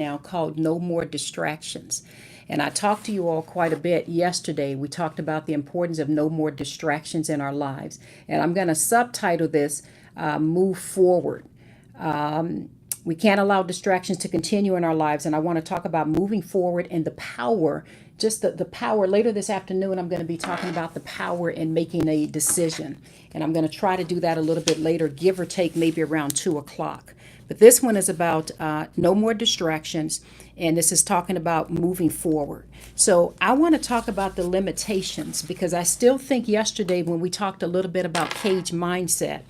now called No More Distractions. And I talked to you all quite a bit yesterday. We talked about the importance of no more distractions in our lives. And I'm going to subtitle this Move Forward. We can't allow distractions to continue in our lives. And I want to talk about moving forward and the power, just the power. Later this afternoon, I'm going to be talking about the power in making a decision. And I'm going to try to do that a little bit later, give or take maybe around 2 o'clock. But this one is about no more distractions. And this is talking about moving forward. So I want to talk about the limitations because I still think yesterday when we talked a little bit about cage mindset,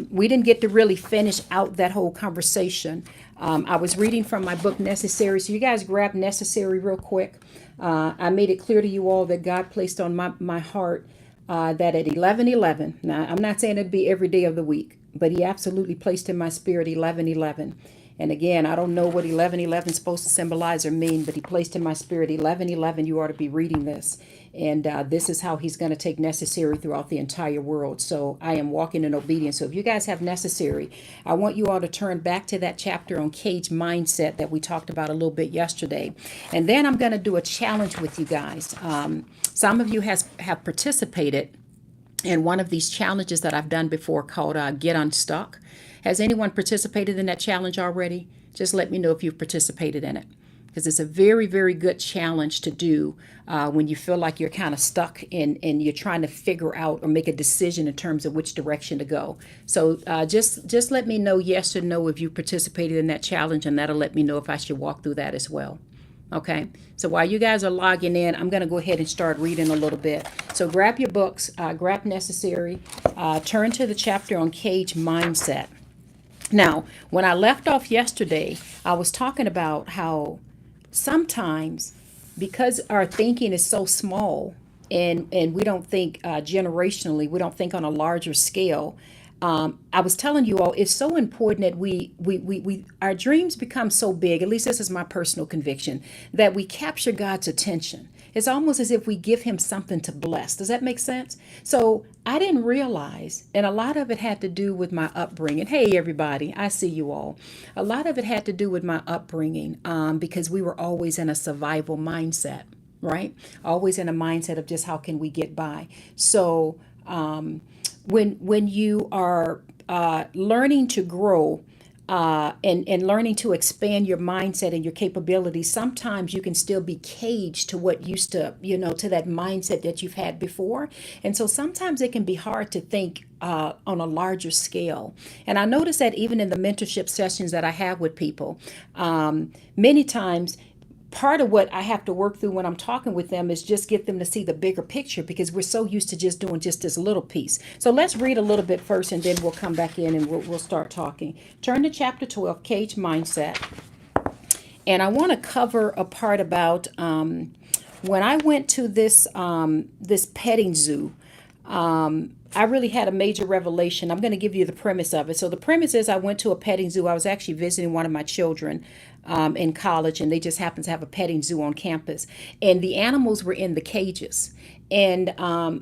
we didn't get to really finish out that whole conversation. I was reading from my book, Necessary. So you guys grab Necessary real quick. I made it clear to you all that God placed on my heart that at 11:11, now I'm not saying it'd be every day of the week, but he absolutely placed in my spirit 11:11. And again, I don't know what 11:11 is supposed to symbolize or mean, but he placed in my spirit 11:11. You ought to be reading this. And this is how he's going to take Necessary throughout the entire world. So I am walking in obedience. So if you guys have Necessary, I want you all to turn back to that chapter on cage mindset that we talked about a little bit yesterday. And then I'm going to do a challenge with you guys. Some of you have participated in one of these challenges that I've done before called Get Unstuck. Has anyone participated in that challenge already? Just let me know if you've participated in it. Because it's a very, very good challenge to do when you feel like you're kind of stuck and you're trying to figure out or make a decision in terms of which direction to go. So just let me know yes or no if you participated in that challenge, and that'll let me know if I should walk through that as well. Okay, so while you guys are logging in, I'm going to go ahead and start reading a little bit. So grab your books, grab Necessary, turn to the chapter on cage mindset. Now, when I left off yesterday, I was talking about how sometimes because our thinking is so small and we don't think generationally, we don't think on a larger scale. I was telling you all, it's so important that we our dreams become so big, at least this is my personal conviction, that we capture God's attention. It's almost as if we give him something to bless. Does that make sense? So I didn't realize, and a lot of it had to do with my upbringing. Hey, everybody, I see you all. A lot of it had to do with my upbringing because we were always in a survival mindset, right? Always in a mindset of just how can we get by. So when you are learning to grow and learning to expand your mindset and your capabilities, sometimes you can still be caged to what used to, to that mindset that you've had before. And so sometimes it can be hard to think on a larger scale. And I notice that even in the mentorship sessions that I have with people, many times part of what I have to work through when I'm talking with them is just get them to see the bigger picture because we're so used to just doing just this little piece. So let's read a little bit first and then we'll come back in and we'll start talking. Turn to chapter 12, Cage Mindset. And I want to cover a part about when I went to this petting zoo. I really had a major revelation. I'm going to give you the premise of it. So the premise is I went to a petting zoo. I was actually visiting one of my children in college, and they just happened to have a petting zoo on campus. And the animals were in the cages. And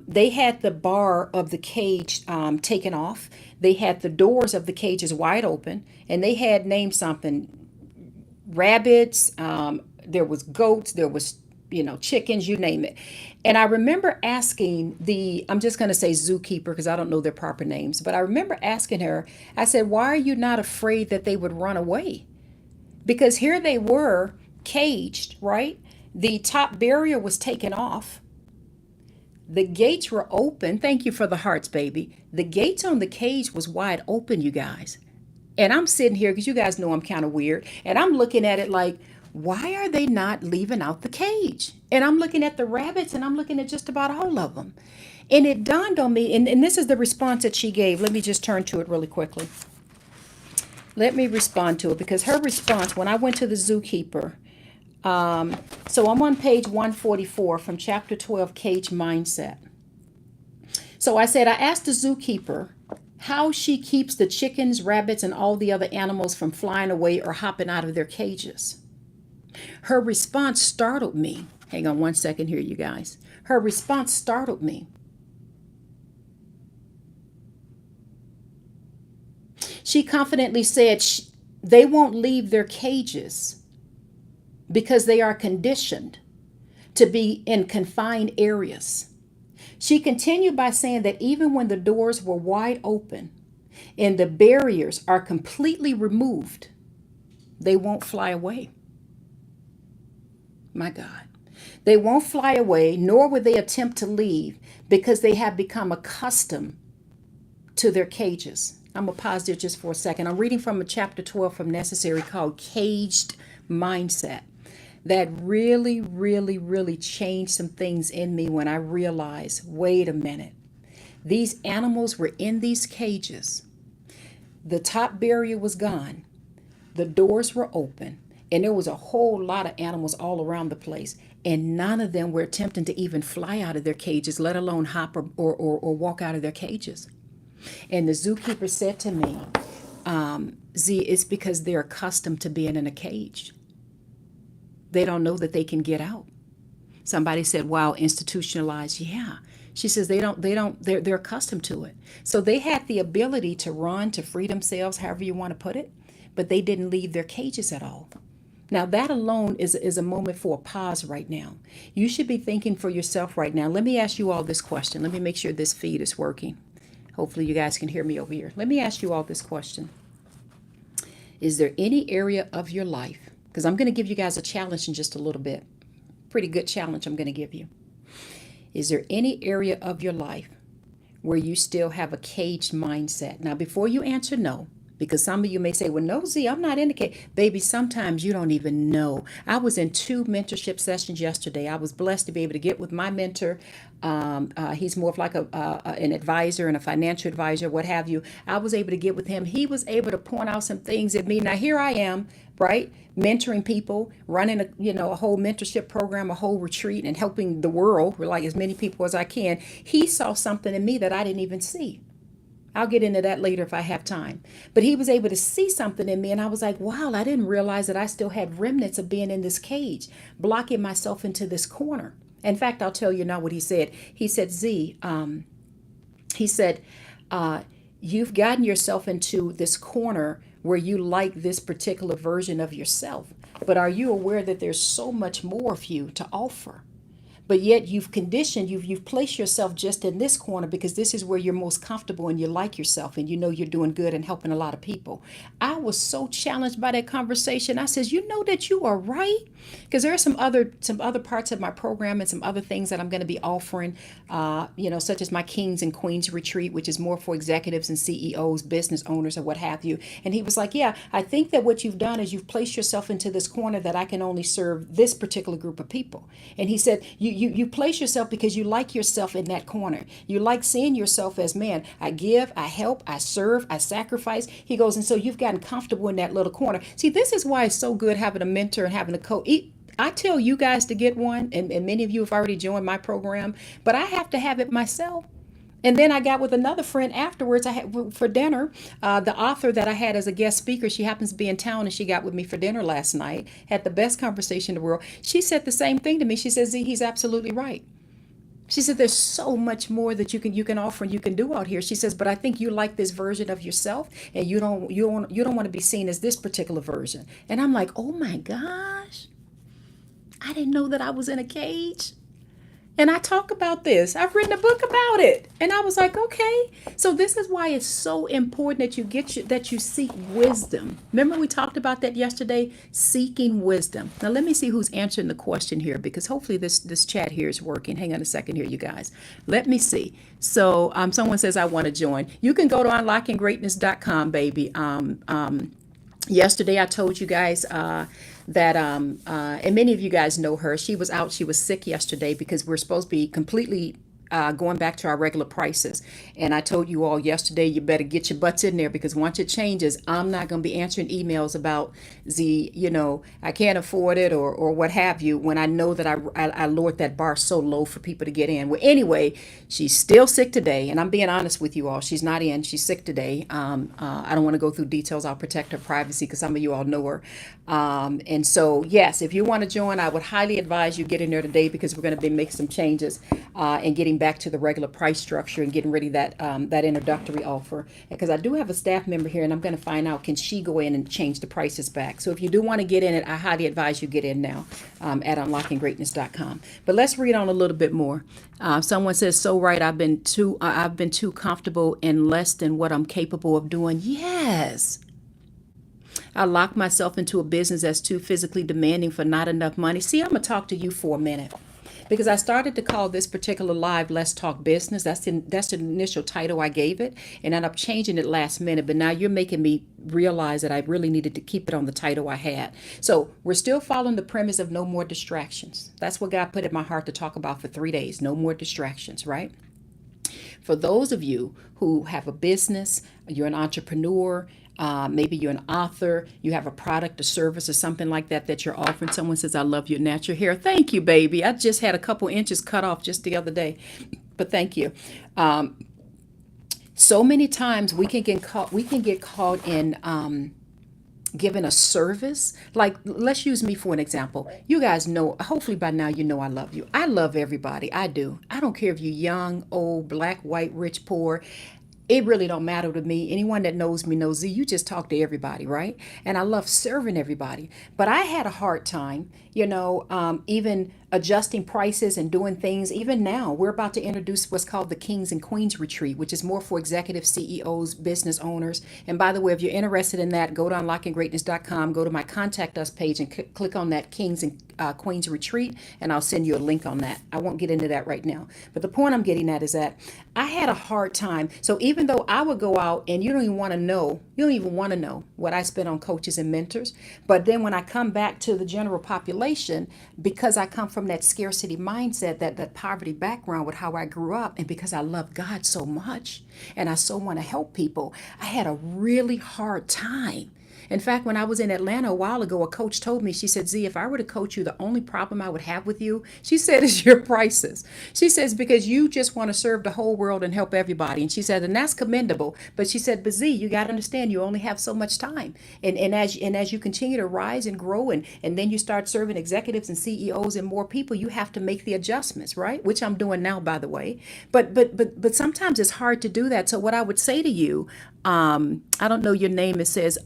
they had the bar of the cage taken off. They had the doors of the cages wide open, and they had named something, rabbits, there was goats, there was chickens, you name it. And I remember asking I'm just going to say zookeeper because I don't know their proper names, but I remember asking her, I said, why are you not afraid that they would run away? Because here they were caged, right? The top barrier was taken off. The gates were open. Thank you for the hearts, baby. The gates on the cage was wide open, you guys. And I'm sitting here because you guys know I'm kind of weird. And I'm looking at it like, why are they not leaving out the cage? And I'm looking at the rabbits and I'm looking at just about all of them. And it dawned on me, and this is the response that she gave. Let me just turn to it really quickly. Let me respond to it because her response when I went to the zookeeper. So I'm on page 144 from chapter 12, Cage Mindset. So I said, I asked the zookeeper how she keeps the chickens, rabbits, and all the other animals from flying away or hopping out of their cages. Her response startled me. Hang on one second here, you guys. Her response startled me. She confidently said they won't leave their cages because they are conditioned to be in confined areas. She continued by saying that even when the doors were wide open and the barriers are completely removed, they won't fly away. My God. They won't fly away, nor will they attempt to leave because they have become accustomed to their cages. I'm going to pause there just for a second. I'm reading from a chapter 12 from Necessary called Caged Mindset. That really, really, really changed some things in me when I realized, wait a minute, these animals were in these cages. The top barrier was gone. The doors were open. And there was a whole lot of animals all around the place. And none of them were attempting to even fly out of their cages, let alone hop or walk out of their cages. And the zookeeper said to me, Z, it's because they're accustomed to being in a cage. They don't know that they can get out. Somebody said, wow, institutionalized. Yeah. She says they're accustomed to it. So they had the ability to run, to free themselves, however you want to put it, but they didn't leave their cages at all. Now that alone is a moment for a pause right now. You should be thinking for yourself right now. Let me ask you all this question. Let me make sure this feed is working. Hopefully you guys can hear me over here. Let me ask you all this question. Is there any area of your life, because I'm going to give you guys a challenge in just a little bit, pretty good challenge I'm going to give you. Is there any area of your life where you still have a caged mindset? Now, before you answer no, because some of you may say, well, no, Z, I'm not in the cage. Baby, sometimes you don't even know. I was in 2 mentorship sessions yesterday. I was blessed to be able to get with my mentor. He's more of like an advisor and a financial advisor, what have you. I was able to get with him. He was able to point out some things at me. Now, here I am, right? Mentoring people, running a whole mentorship program, a whole retreat, and helping the world, like as many people as I can. He saw something in me that I didn't even see. I'll get into that later if I have time. But he was able to see something in me, and I was like, wow, I didn't realize that I still had remnants of being in this cage, blocking myself into this corner. In fact, I'll tell you now what he said. He said, Z, you've gotten yourself into this corner where you like this particular version of yourself. But are you aware that there's so much more of you to offer? But yet you've conditioned, you've placed yourself just in this corner because this is where you're most comfortable and you like yourself and you know you're doing good and helping a lot of people. I was so challenged by that conversation. I says, you know that you are right? Because there are some other parts of my program and some other things that I'm going to be offering, such as my Kings and Queens retreat, which is more for executives and CEOs, business owners, or what have you. And he was like, yeah, I think that what you've done is you've placed yourself into this corner that I can only serve this particular group of people. And he said, you place yourself because you like yourself in that corner. You like seeing yourself as, man, I give, I help, I serve, I sacrifice. He goes, and so you've gotten comfortable in that little corner. See, this is why it's so good having a mentor and having a coach. I tell you guys to get one, and many of you have already joined my program, but I have to have it myself. And then I got with another friend afterwards. I had for dinner, the author that I had as a guest speaker. She happens to be in town, and she got with me for dinner last night. Had the best conversation in the world. She said the same thing to me. She says, Z, he's absolutely right. She said, there's so much more that you can offer and you can do out here. She says, but I think you like this version of yourself, and you don't want to be seen as this particular version. And I'm like, oh my gosh, I didn't know that I was in a cage. And I talk about this. I've written a book about it. And I was like, okay. So this is why it's so important that you seek wisdom. Remember we talked about that yesterday? Seeking wisdom. Now let me see who's answering the question here, because hopefully this chat here is working. Hang on a second here, you guys. Let me see. So someone says, I want to join. You can go to unlockinggreatness.com, baby. Yesterday I told you guys that and many of you guys know her. She was sick yesterday because we're supposed to be completely going back to our regular prices. And I told you all yesterday, you better get your butts in there, because once it changes, I'm not going to be answering emails about I can't afford it or what have you, when I know that I lowered that bar so low for people to get in. Well, anyway, she's still sick today. And I'm being honest with you all. She's not in. She's sick today. I don't want to go through details. I'll protect her privacy because some of you all know her. And so, yes, if you want to join, I would highly advise you get in there today because we're going to be making some changes and getting back to the regular price structure and getting ready that introductory offer. Because I do have a staff member here, and I'm going to find out can she go in and change the prices back. So if you do want to get in it, I highly advise you get in now at unlockinggreatness.com. But let's read on a little bit more. Someone says, "So right, I've been too comfortable in less than what I'm capable of doing." Yes. I locked myself into a business that's too physically demanding for not enough money. See, I'm going to talk to you for a minute because I started to call this particular live Let's Talk Business. That's the initial title I gave it, and ended up changing it last minute. But now you're making me realize that I really needed to keep it on the title I had. So we're still following the premise of no more distractions. That's what God put in my heart to talk about for 3 days. No more distractions, right? For those of you who have a business, you're an entrepreneur, maybe you're an author, you have a product, a service, or something like that that you're offering. Someone says, "I love your natural hair." Thank you, baby. I just had a couple inches cut off just the other day, but thank you. So many times we can get caught. We can get caught in giving a service. Like, let's use me for an example. You guys know, hopefully by now you know I love you. I love everybody. I do. I don't care if you're young, old, black, white, rich, poor. It really don't matter to me. Anyone that knows me knows, Z, you just talk to everybody, right? And I love serving everybody. But I had a hard time, even adjusting prices and doing things. Even now, we're about to introduce what's called the Kings and Queens Retreat, which is more for executive CEOs, business owners. And by the way, if you're interested in that, go to unlockinggreatness.com, go to my contact us page and click on that Kings and Queens Retreat, and I'll send you a link on that. I won't get into that right now. But the point I'm getting at is that I had a hard time. So even though I would go out and you don't even want to know what I spend on coaches and mentors. But then when I come back to the general population, because I come from that scarcity mindset, that poverty background with how I grew up, and because I love God so much and I so want to help people, I had a really hard time. In fact, when I was in Atlanta a while ago, a coach told me, she said, "Z, if I were to coach you, the only problem I would have with you," she said, "is your prices." She says, "Because you just want to serve the whole world and help everybody." And she said, "And that's commendable." But she said, "But Z, you got to understand, you only have so much time. And as you continue to rise and grow, and then you start serving executives and CEOs and more people, you have to make the adjustments, right?" Which I'm doing now, by the way. But sometimes it's hard to do that. So what I would say to you, I don't know your name. It says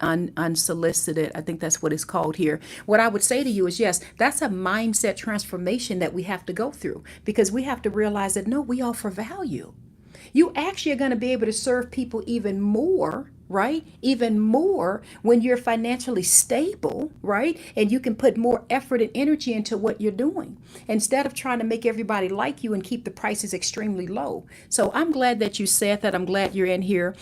unsolicited. I think that's what it's called here. What I would say to you is, yes, that's a mindset transformation that we have to go through, because we have to realize that no, we offer value. You actually are going to be able to serve people even more, right? Even more when you're financially stable, right? And you can put more effort and energy into what you're doing instead of trying to make everybody like you and keep the prices extremely low. So I'm glad that you said that. I'm glad you're in here.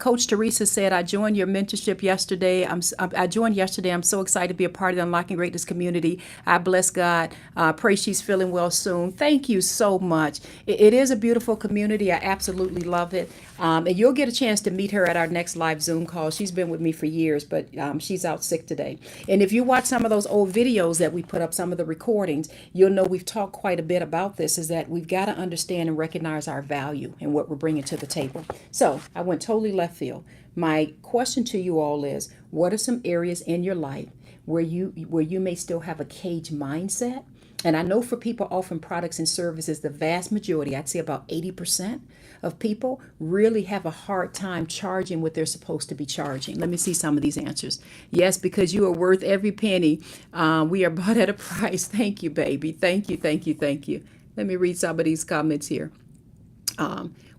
Coach Teresa said, "I joined your mentorship yesterday. I joined yesterday. I'm so excited to be a part of the Unlocking Greatness community. I bless God. Pray she's feeling well soon." Thank you so much. It is a beautiful community. I absolutely love it. And you'll get a chance to meet her at our next live Zoom call. She's been with me for years, but she's out sick today. And if you watch some of those old videos that we put up, some of the recordings, you'll know we've talked quite a bit about this, is that we've got to understand and recognize our value and what we're bringing to the table. So I went totally left field. My question to you all is, what are some areas in your life where you may still have a cage mindset? And I know for people offering products and services, the vast majority, I'd say about 80% of people really have a hard time charging what they're supposed to be charging. Let me see some of these answers. Yes, because you are worth every penny. We are bought at a price. Thank you, baby. Thank you, thank you, thank you. Let me read some of these comments here.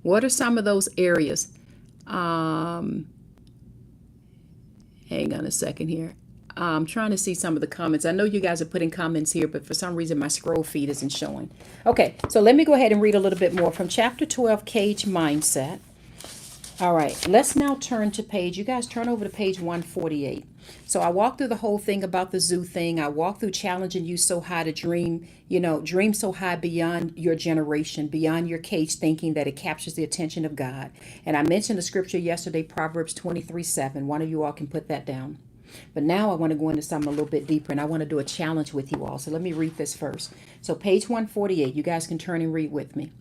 What are some of those areas? Hang on a second here. I'm trying to see some of the comments. I know you guys are putting comments here, but for some reason my scroll feed isn't showing. Okay, so let me go ahead and read a little bit more from chapter 12, Cage Mindset. All right, let's now turn to you guys turn over to page 148. So I walked through the whole thing about the zoo thing. I walked through challenging you so high to dream, dream so high beyond your generation, beyond your cage thinking that it captures the attention of God. And I mentioned the scripture yesterday, Proverbs 23:7. One of you all can put that down. But now I want to go into something a little bit deeper, and I want to do a challenge with you all. So let me read this first. So page 148, you guys can turn and read with me.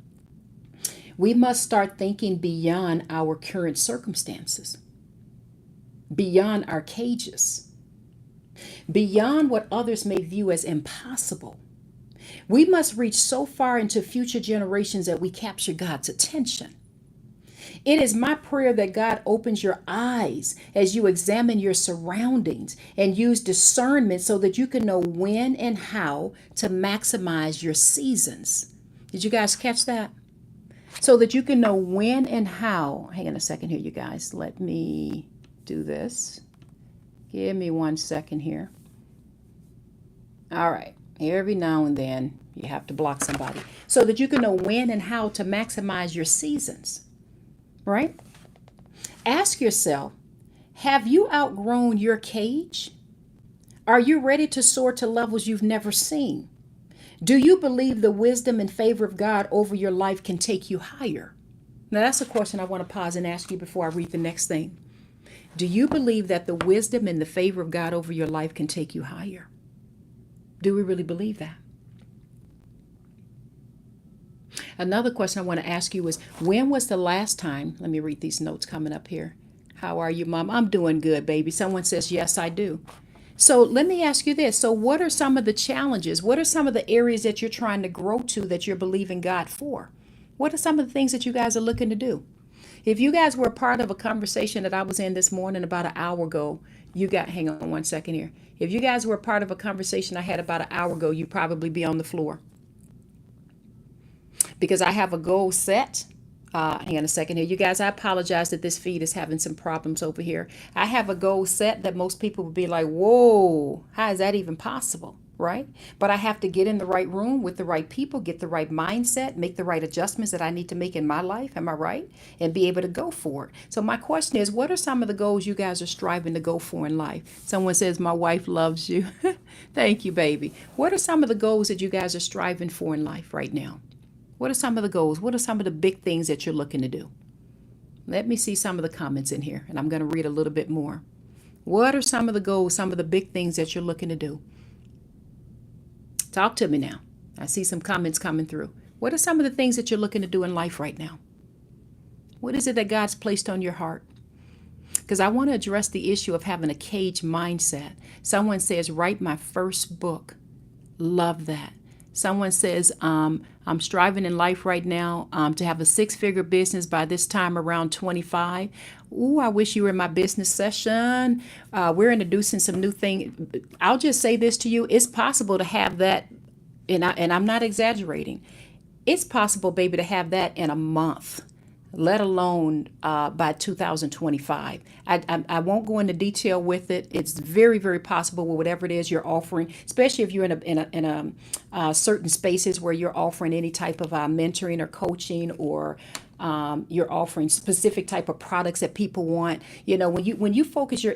We must start thinking beyond our current circumstances, beyond our cages. beyond what others may view as impossible. We must reach so far into future generations that we capture God's attention. It is my prayer that God opens your eyes as you examine your surroundings and use discernment so that you can know when and how to maximize your seasons. Did you guys catch that? So that you can know when and how. Hang on a second here, you guys. Let me do this. Give me 1 second here. All right. Every now and then you have to block somebody so that you can know when and how to maximize your seasons. Right? Ask yourself, have you outgrown your cage? Are you ready to soar to levels you've never seen? Do you believe the wisdom and favor of God over your life can take you higher? Now, that's a question I want to pause and ask you before I read the next thing. Do you believe that the wisdom and the favor of God over your life can take you higher? Do we really believe that? Another question I want to ask you is, when was the last time, let me read these notes coming up here. How are you, Mom? I'm doing good, baby. Someone says, yes, I do. So let me ask you this. So what are some of the challenges? What are some of the areas that you're trying to grow to that you're believing God for? What are some of the things that you guys are looking to do? If you guys were a part of a conversation that I was in this morning about an hour ago, hang on 1 second here. If you guys were a part of a conversation I had about an hour ago, you'd probably be on the floor. Because I have a goal set. Hang on a second here. You guys, I apologize that this feed is having some problems over here. I have a goal set that most people would be like, whoa, how is that even possible? Right? But I have to get in the right room with the right people, get the right mindset, make the right adjustments that I need to make in my life. Am I right? And be able to go for it. So my question is, what are some of the goals you guys are striving to go for in life? Someone says, my wife loves you. Thank you, baby. What are some of the goals that you guys are striving for in life right now? What are some of the goals? What are some of the big things that you're looking to do? Let me see some of the comments in here, and I'm going to read a little bit more. What are some of the goals, some of the big things that you're looking to do? Talk to me now. I see some comments coming through. What are some of the things that you're looking to do in life right now? What is it that God's placed on your heart? Because I want to address the issue of having a cage mindset. Someone says, write my first book. Love that. Someone says, I'm striving in life right now to have a 6-figure business by this time around 25. Ooh, I wish you were in my business session. We're introducing some new things. I'll just say this to you. It's possible to have that, and I'm not exaggerating. It's possible, baby, to have that in a month, let alone by 2025. I won't go into detail with it. It's very, very possible with whatever it is you're offering, especially if you're in a certain spaces where you're offering any type of mentoring or coaching, or you're offering specific type of products that people want. You know, when you focus your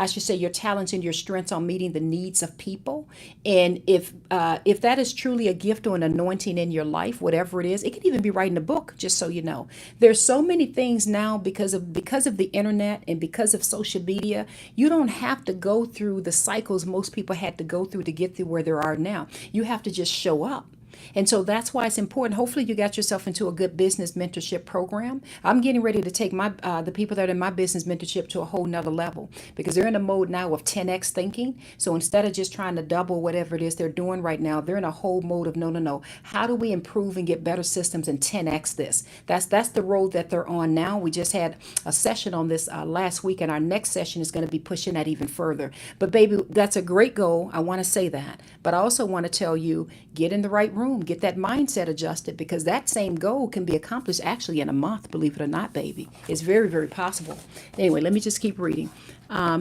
I should say your talents and your strengths on meeting the needs of people. And if that is truly a gift or an anointing in your life, whatever it is, it can even be writing a book, just so you know. There's so many things now because of the internet and because of social media. You don't have to go through the cycles most people had to go through to get to where they are now. You have to just show up. And so that's why it's important. Hopefully you got yourself into a good business mentorship program. I'm getting ready to take the people that are in my business mentorship to a whole nother level, because they're in a mode now of 10x thinking. So instead of just trying to double whatever it is they're doing right now, they're in a whole mode of no. How do we improve and get better systems and 10x this? That's the road that they're on now. We just had a session on this last week, and our next session is going to be pushing that even further. But baby, that's a great goal. I want to say that. But I also want to tell you, get in the right room, get that mindset adjusted, because that same goal can be accomplished actually in a month, believe it or not, baby. It's very, very possible. Anyway, let me just keep reading.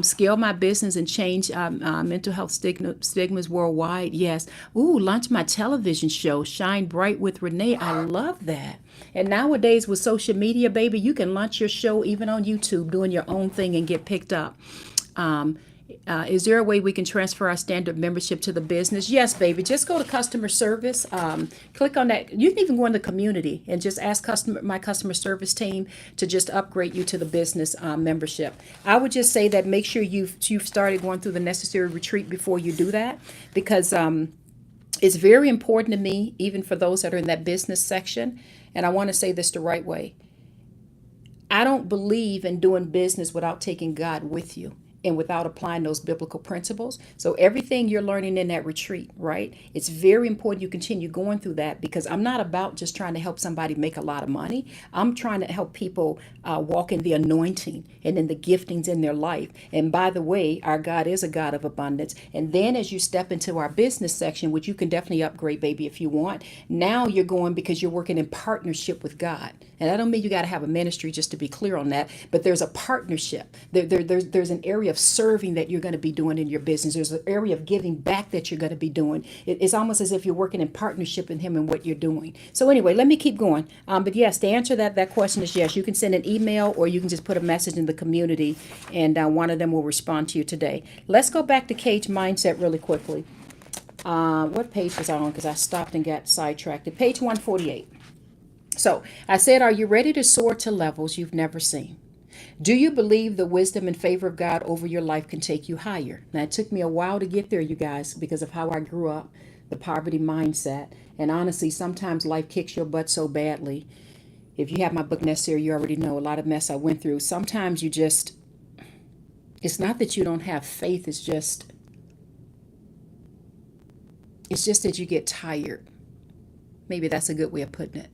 Scale my business and change mental health stigmas worldwide. Yes. Ooh, launch my television show, Shine Bright with Renee. I love that. And nowadays with social media, baby, you can launch your show even on YouTube, doing your own thing and get picked up. Is there a way we can transfer our standard membership to the business? Yes, baby. Just go to customer service. Click on that. You can even go in the community and just ask my customer service team to just upgrade you to the business membership. I would just say that make sure you've started going through the necessary retreat before you do that, because it's very important to me, even for those that are in that business section. And I want to say this the right way. I don't believe in doing business without taking God with you. and without applying those biblical principles. So everything you're learning in that retreat, right? It's very important you continue going through that, because I'm not about just trying to help somebody make a lot of money. I'm trying to help people walk in the anointing and in the giftings in their life. And by the way, our God is a God of abundance. And then as you step into our business section, which you can definitely upgrade, baby, if you want, now you're going because you're working in partnership with God. And I don't mean you got to have a ministry, just to be clear on that, but there's a partnership. There's an area of serving that you're going to be doing in your business. There's an area of giving back that you're going to be doing. It's almost as if you're working in partnership with Him and what you're doing. So anyway, let me keep going. But yes, the answer to that question is yes. You can send an email, or you can just put a message in the community, and one of them will respond to you today. Let's go back to cage mindset really quickly. What page was I on? Because I stopped and got sidetracked. Page 148. So I said, are you ready to soar to levels you've never seen? Do you believe the wisdom and favor of God over your life can take you higher? Now, it took me a while to get there, you guys, because of how I grew up, the poverty mindset. And honestly, sometimes life kicks your butt so badly. If you have my book necessary, you already know a lot of mess I went through. Sometimes it's not that you don't have faith. It's just that you get tired. Maybe that's a good way of putting it.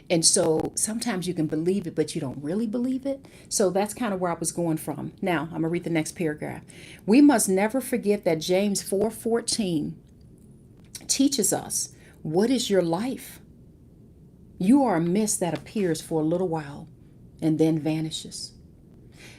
And so sometimes you can believe it, but you don't really believe it. So that's kind of where I was going from. Now, I'm going to read the next paragraph. We must never forget that James 4:14 teaches us, what is your life? You are a mist that appears for a little while and then vanishes.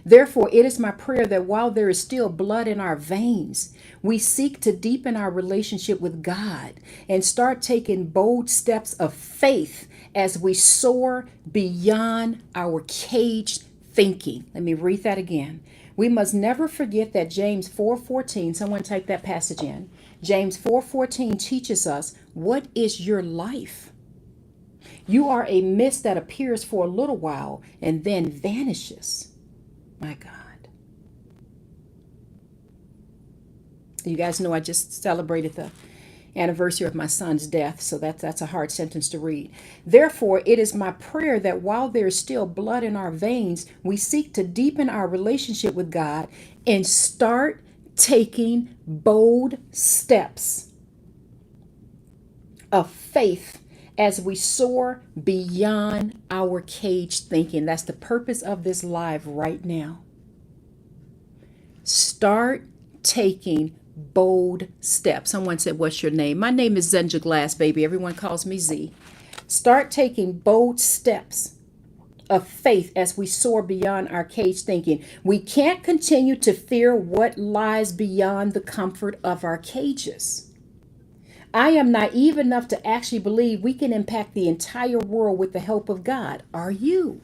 Therefore, it is my prayer that while there is still blood in our veins, we seek to deepen our relationship with God and start taking bold steps of faith as we soar beyond our caged thinking. Let me read that again. We must never forget that James 4:14, someone type that passage in. James 4:14 teaches us, what is your life? You are a mist that appears for a little while and then vanishes. My God. You guys know I just celebrated the anniversary of my son's death, so that's a hard sentence to read. Therefore, it is my prayer that while there is still blood in our veins, we seek to deepen our relationship with God and start taking bold steps of faith as we soar beyond our caged thinking. That's the purpose of this live right now. Start taking bold steps. Someone said, what's your name? My name is Zenja Glass, baby. Everyone calls me Z. Start taking bold steps of faith as we soar beyond our caged thinking. We can't continue to fear what lies beyond the comfort of our cages. I am naive enough to actually believe we can impact the entire world with the help of God. Are you?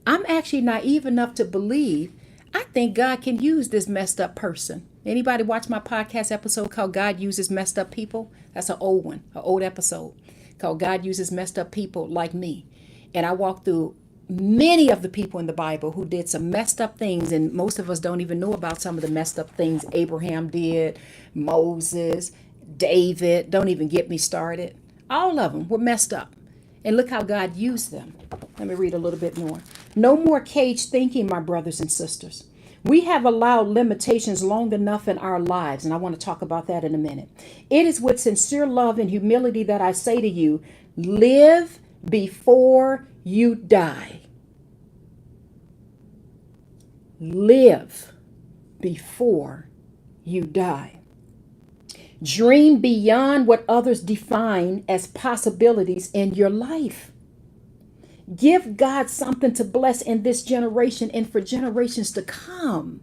I'm actually naive enough to believe I think God can use this messed up person. Anybody watch my podcast episode called God Uses Messed Up People? That's an old one, an old episode called God Uses Messed Up People Like Me. And I walked through many of the people in the Bible who did some messed up things, and most of us don't even know about some of the messed up things Abraham did, Moses, David. Don't even get me started. All of them were messed up. And look how God used them. Let me read a little bit more. No more caged thinking, my brothers and sisters. We have allowed limitations long enough in our lives, and I want to talk about that in a minute. It is with sincere love and humility that I say to you, live before you die. Live before you die. Dream beyond what others define as possibilities in your life. Give God something to bless in this generation and for generations to come.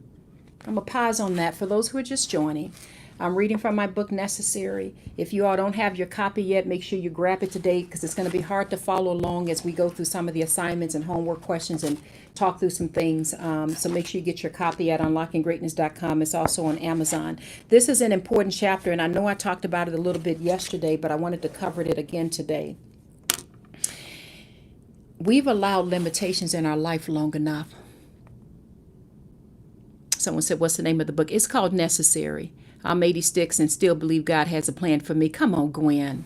I'm going to pause on that for those who are just joining. I'm reading from my book, Necessary. If you all don't have your copy yet, make sure you grab it today, because it's going to be hard to follow along as we go through some of the assignments and homework questions and talk through some things. So make sure you get your copy at unlockinggreatness.com. It's also on Amazon. This is an important chapter, and I know I talked about it a little bit yesterday, but I wanted to cover it again today. We've allowed limitations in our life long enough. Someone said, what's the name of the book? It's called Necessary. I'm 86 and still believe God has a plan for me. Come on, Gwen.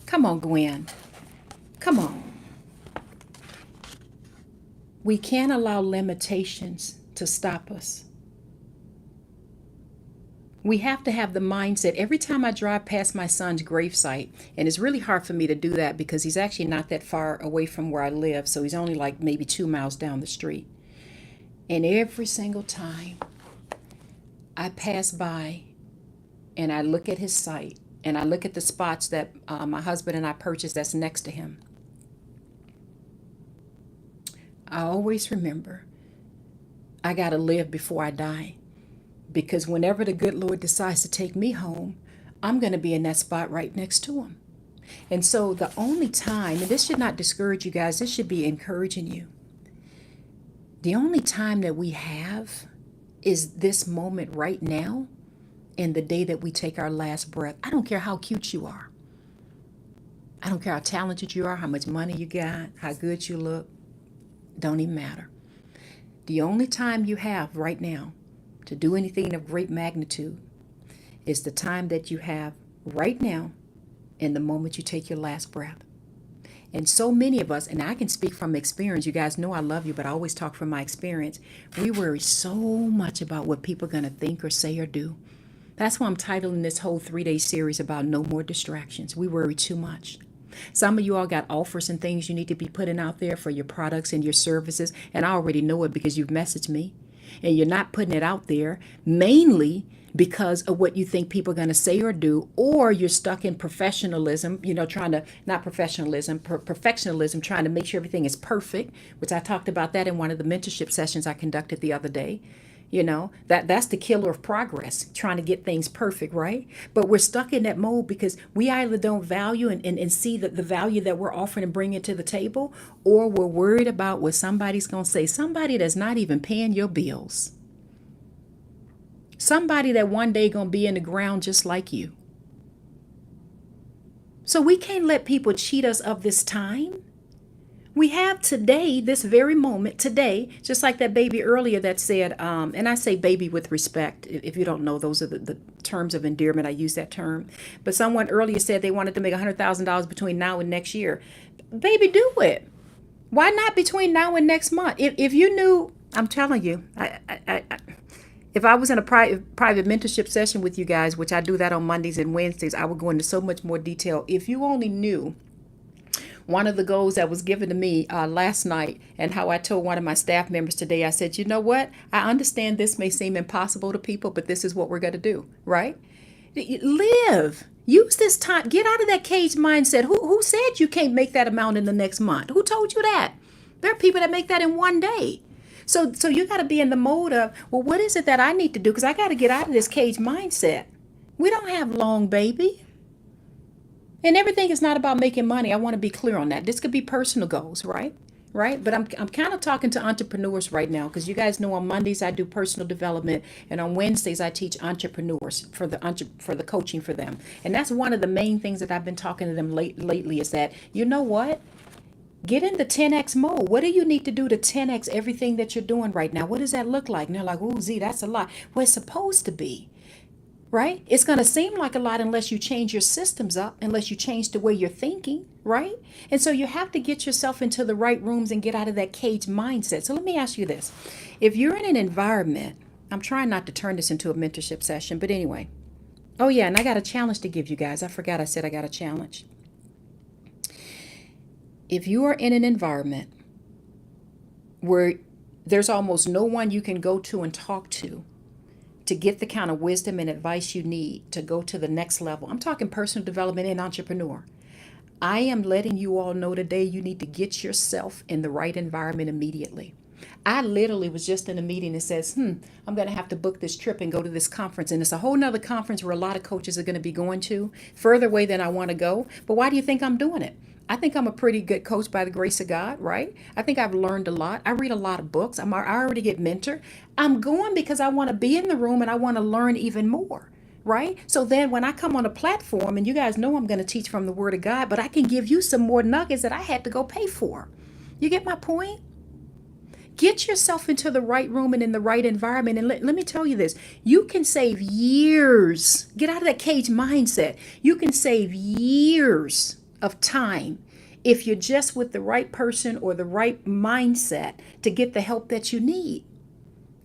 Come on, Gwen. Come on. We can't allow limitations to stop us. We have to have the mindset. Every time I drive past my son's gravesite, and it's really hard for me to do that because he's actually not that far away from where I live, so he's only like maybe 2 miles down the street. And every single time I pass by and I look at his site and I look at the spots that my husband and I purchased that's next to him, I always remember I got to live before I die. Because whenever the good Lord decides to take me home, I'm going to be in that spot right next to him. And so the only time, and this should not discourage you guys, this should be encouraging you. The only time that we have is this moment right now and the day that we take our last breath. I don't care how cute you are. I don't care how talented you are, how much money you got, how good you look. Don't even matter. The only time you have right now to do anything of great magnitude is the time that you have right now and the moment you take your last breath. And so many of us, and I can speak from experience, you guys know I love you, but I always talk from my experience. We worry so much about what people are going to think or say or do. That's why I'm titling this whole 3-day series about no more distractions. We worry too much. Some of you all got offers and things you need to be putting out there for your products and your services, and I already know it because you've messaged me. And you're not putting it out there mainly because of what you think people are going to say or do, or you're stuck in professionalism, perfectionism, trying to make sure everything is perfect, which I talked about that in one of the mentorship sessions I conducted the other day. That's the killer of progress, trying to get things perfect, right? But we're stuck in that mode because we either don't value and see the value that we're offering and bringing to the table, or we're worried about what somebody's going to say. Somebody that's not even paying your bills. Somebody that one day going to be in the ground just like you. So we can't let people cheat us of this time. We have today, this very moment, today, just like that baby earlier that said, and I say baby with respect. If you don't know, those are the terms of endearment. I use that term. But someone earlier said they wanted to make $100,000 between now and next year. Baby, do it. Why not between now and next month? If you knew, I'm telling you, if I was in a private mentorship session with you guys, which I do that on Mondays and Wednesdays, I would go into so much more detail. If you only knew one of the goals that was given to me last night, and how I told one of my staff members today, I said, you know what? I understand this may seem impossible to people, but this is what we're going to do, right? Live. Use this time. Get out of that cage mindset. Who said you can't make that amount in the next month? Who told you that? There are people that make that in one day. So you got to be in the mode of, well, what is it that I need to do? Because I got to get out of this cage mindset. We don't have long, baby. And everything is not about making money. I want to be clear on that. This could be personal goals, right? But I'm kind of talking to entrepreneurs right now, because you guys know on Mondays I do personal development, and on Wednesdays I teach entrepreneurs for the coaching for them. And that's one of the main things that I've been talking to them lately is that, you know what? Get in the 10x mode. What do you need to do to 10x everything that you're doing right now? What does that look like? And they're like, "Ooh, Z, that's a lot." Well, it's supposed to be. Right? It's going to seem like a lot unless you change your systems up, unless you change the way you're thinking, right? And so you have to get yourself into the right rooms and get out of that cage mindset. So let me ask you this. If you're in an environment, I'm trying not to turn this into a mentorship session, but anyway. Oh yeah, and I got a challenge to give you guys. I forgot I said I got a challenge. If you are in an environment where there's almost no one you can go to and talk to get the kind of wisdom and advice you need to go to the next level. I'm talking personal development and entrepreneur. I am letting you all know today you need to get yourself in the right environment immediately. I literally was just in a meeting that says, I'm going to have to book this trip and go to this conference. And it's a whole nother conference where a lot of coaches are going to be going to, further away than I want to go. But why do you think I'm doing it? I think I'm a pretty good coach by the grace of God, right? I think I've learned a lot. I read a lot of books. I already get mentored. I'm going because I want to be in the room and I want to learn even more, right? So then when I come on a platform, and you guys know I'm going to teach from the Word of God, but I can give you some more nuggets that I had to go pay for. You get my point? Get yourself into the right room and in the right environment. And let me tell you this, you can save years. Get out of that cage mindset. You can save years of time if you're just with the right person or the right mindset to get the help that you need.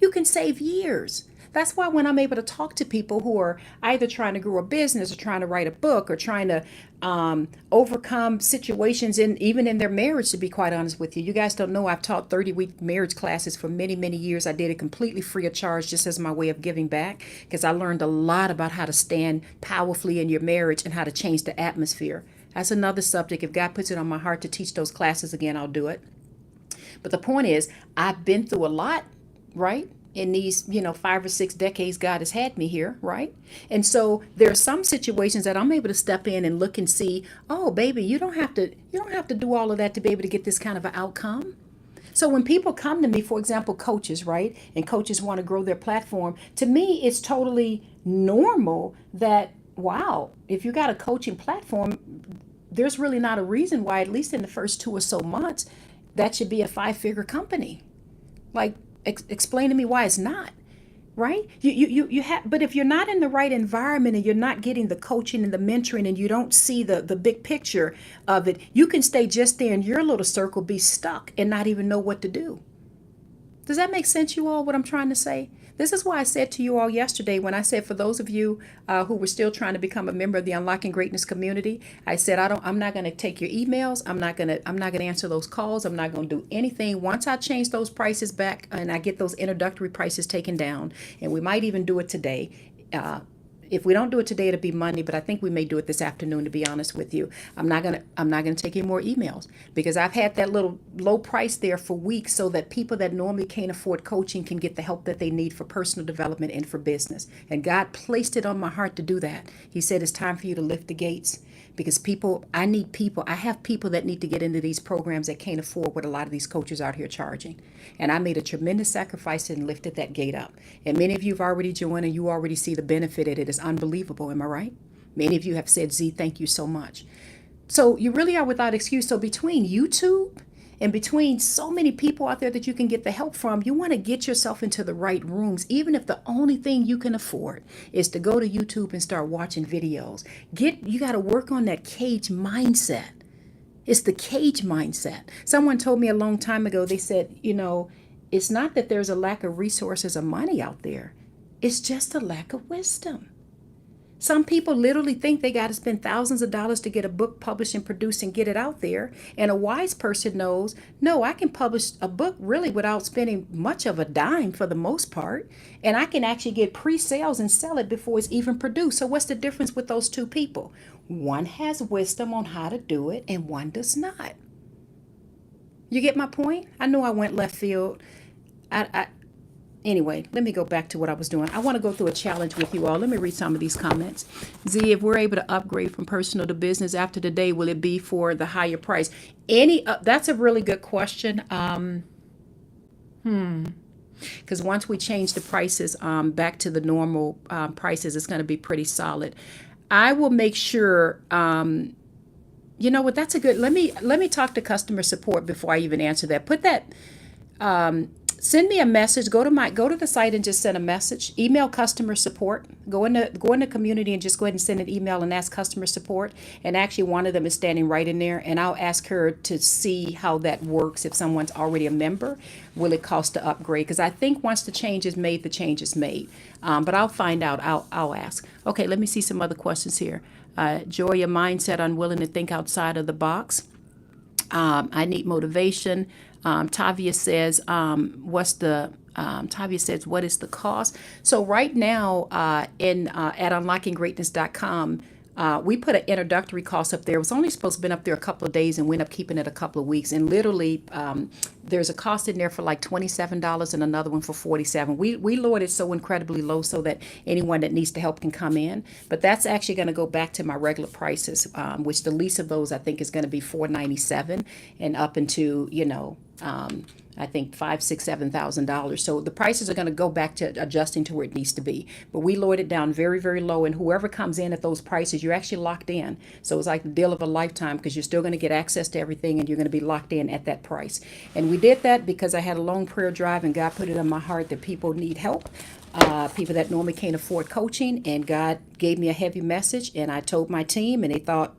You can save years. That's why when I'm able to talk to people who are either trying to grow a business or trying to write a book or trying to overcome situations even in their marriage, to be quite honest with you. You guys don't know I've taught 30-week marriage classes for many, many years. I did it completely free of charge just as my way of giving back because I learned a lot about how to stand powerfully in your marriage and how to change the atmosphere. That's another subject. If God puts it on my heart to teach those classes again, I'll do it. But the point is, I've been through a lot, right? In these, 5 or 6 decades God has had me here, right? And so there are some situations that I'm able to step in and look and see, oh baby, you don't have to do all of that to be able to get this kind of an outcome. So when people come to me, for example, coaches, right? And coaches want to grow their platform, to me it's totally normal that, wow, if you got a coaching platform, there's really not a reason why, at least in the first 2 or so months, that should be a 5-figure company. Like, explain to me why it's not, right? You have, but if you're not in the right environment and you're not getting the coaching and the mentoring and you don't see the big picture of it, you can stay just there in your little circle, be stuck and not even know what to do. Does that make sense, you all, what I'm trying to say? This is why I said to you all yesterday when I said, for those of you who were still trying to become a member of the Unlocking Greatness community, I said, I'm not going to take your emails. I'm not going to answer those calls. I'm not going to do anything. Once I change those prices back and I get those introductory prices taken down, and we might even do it today. If we don't do it today, it'll be Monday, but I think we may do it this afternoon, to be honest with you. I'm not gonna take any more emails because I've had that little low price there for weeks so that people that normally can't afford coaching can get the help that they need for personal development and for business. And God placed it on my heart to do that. He said, it's time for you to lift the gates because I have people that need to get into these programs that can't afford what a lot of these coaches out here charging. And I made a tremendous sacrifice and lifted that gate up. And many of you have already joined and you already see the benefit of it. It is unbelievable. Am I right? Many of you have said, Z, thank you so much. So you really are without excuse. So between YouTube and between so many people out there that you can get the help from, you want to get yourself into the right rooms, even if the only thing you can afford is to go to YouTube and start watching videos. You got to work on that cage mindset. It's the cage mindset. Someone told me a long time ago, they said, it's not that there's a lack of resources or money out there. It's just a lack of wisdom. Some people literally think they got to spend thousands of dollars to get a book published and produced and get it out there. And a wise person knows, no, I can publish a book really without spending much of a dime for the most part. And I can actually get pre-sales and sell it before it's even produced. So what's the difference with those two people? One has wisdom on how to do it and one does not. You get my point? I know I went left field. Anyway, let me go back to what I was doing. I want to go through a challenge with you all. Let me read some of these comments. Z, if we're able to upgrade from personal to business after today, will it be for the higher price? That's a really good question. Because once we change the prices back to the normal prices, it's going to be pretty solid. I will make sure. You know what? That's a good. Let me talk to customer support before I even answer that. Put that. Send me a message. Go to the site and just send a message. Email customer support. Go in the community and just go ahead and send an email and ask customer support. And actually, one of them is standing right in there. And I'll ask her to see how that works. If someone's already a member, will it cost to upgrade? Because I think once the change is made, the change is made. But I'll find out. I'll ask. Okay, let me see some other questions here. Joy, your mindset, unwilling to think outside of the box. I need motivation. Tavia says, Tavia says, what is the cost? So right now at unlockinggreatness.com, we put an introductory cost up there. It was only supposed to be up there a couple of days and we ended up keeping it a couple of weeks. And literally, there's a cost in there for like $27 and another one for $47. We lowered it so incredibly low so that anyone that needs the help can come in. But that's actually going to go back to my regular prices, which the least of those I think is going to be $497 and up into, I think $5,000, $6,000, $7,000. So the prices are going to go back to adjusting to where it needs to be. But we lowered it down very, very low. And whoever comes in at those prices, you're actually locked in. So it's like the deal of a lifetime because you're still going to get access to everything and you're going to be locked in at that price. And we did that because I had a long prayer drive and God put it on my heart that people need help. People that normally can't afford coaching. And God gave me a heavy message and I told my team and they thought,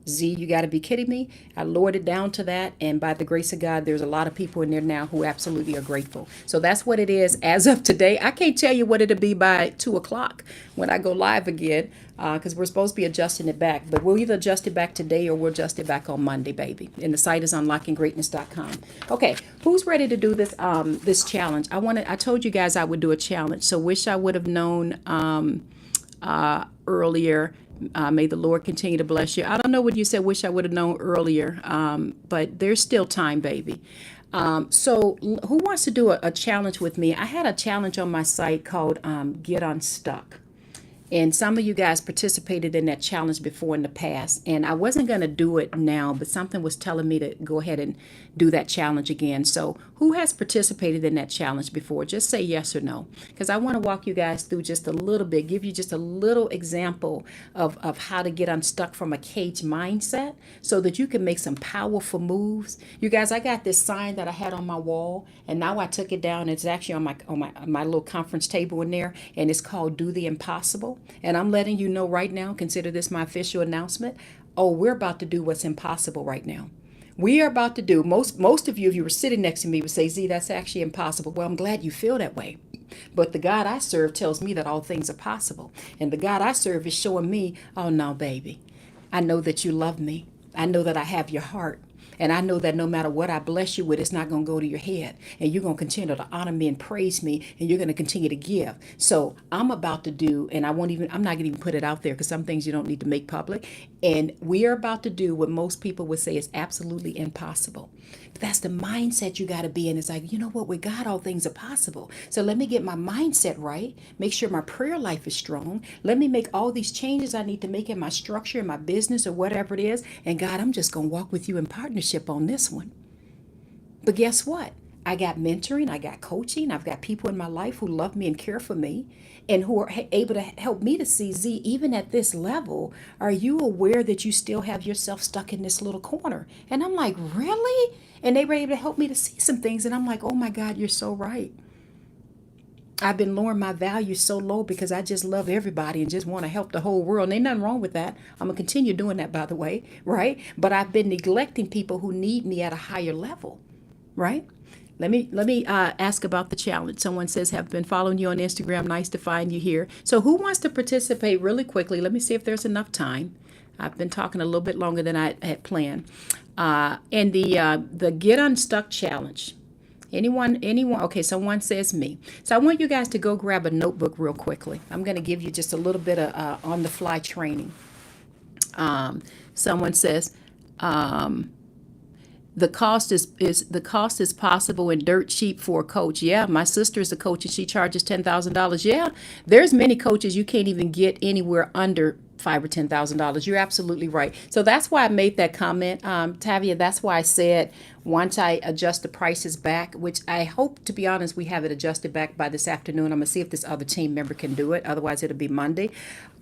Z, you got to be kidding me. I lowered it down to that. And by the grace of God, there's a lot of people in there now who absolutely are grateful. So that's what it is as of today. I can't tell you what it'll be by 2 o'clock when I go live again, because we're supposed to be adjusting it back. But we'll either adjust it back today or we'll adjust it back on Monday, baby. And the site is unlockinggreatness.com. Okay, who's ready to do this this challenge? I told you guys I would do a challenge. So wish I would have known earlier. May the Lord continue to bless you. I don't know what you said, wish I would have known earlier, but there's still time, baby. So who wants to do a challenge with me? I had a challenge on my site called Get Unstuck. And some of you guys participated in that challenge before in the past. And I wasn't going to do it now, but something was telling me to go ahead and do that challenge again. So who has participated in that challenge before? Just say yes or no. Because I want to walk you guys through just a little bit, give you just a little example of how to get unstuck from a cage mindset so that you can make some powerful moves. You guys, I got this sign that I had on my wall, and now I took it down. It's actually on my little conference table in there, and it's called Do the Impossible. And I'm letting you know right now, consider this my official announcement. Oh, we're about to do what's impossible right now. We are about to do, most of you, if you were sitting next to me, would say, Z, that's actually impossible. Well, I'm glad you feel that way. But the God I serve tells me that all things are possible. And the God I serve is showing me, oh, no, baby, I know that you love me. I know that I have your heart. And I know that no matter what I bless you with, it's not going to go to your head. And you're going to continue to honor me and praise me. And you're going to continue to give. So I'm about to do, and I'm not going to even put it out there because some things you don't need to make public. And we are about to do what most people would say is absolutely impossible. But that's the mindset you got to be in. It's like, you know what? With God, all things are possible. So let me get my mindset right. Make sure my prayer life is strong. Let me make all these changes I need to make in my structure, in my business, or whatever it is. And God, I'm just going to walk with you in partnership on this one. But guess what? I got mentoring, I got coaching, I've got people in my life who love me and care for me and who are able to help me to see, Z, even at this level, are you aware that you still have yourself stuck in this little corner? And I'm like, really? And they were able to help me to see some things. And I'm like, oh my God, you're so right. I've been lowering my value so low because I just love everybody and just want to help the whole world. And ain't nothing wrong with that. I'm going to continue doing that, by the way, right? But I've been neglecting people who need me at a higher level, right? Let me ask about the challenge. Someone says, have been following you on Instagram. Nice to find you here. So who wants to participate really quickly? Let me see if there's enough time. I've been talking a little bit longer than I had planned. And the Get Unstuck challenge. Anyone? Okay, someone says me. So I want you guys to go grab a notebook real quickly. I'm going to give you just a little bit of on-the-fly training. Someone says, the cost is possible and dirt cheap for a coach. Yeah, my sister is a coach and she charges $10,000. Yeah, there's many coaches you can't even get anywhere under $5,000 or $10,000. You're absolutely right. So that's why I made that comment, Tavia. That's why I said once I adjust the prices back, which I hope, to be honest, we have it adjusted back by this afternoon. I'm gonna see if this other team member can do it. Otherwise, it'll be Monday.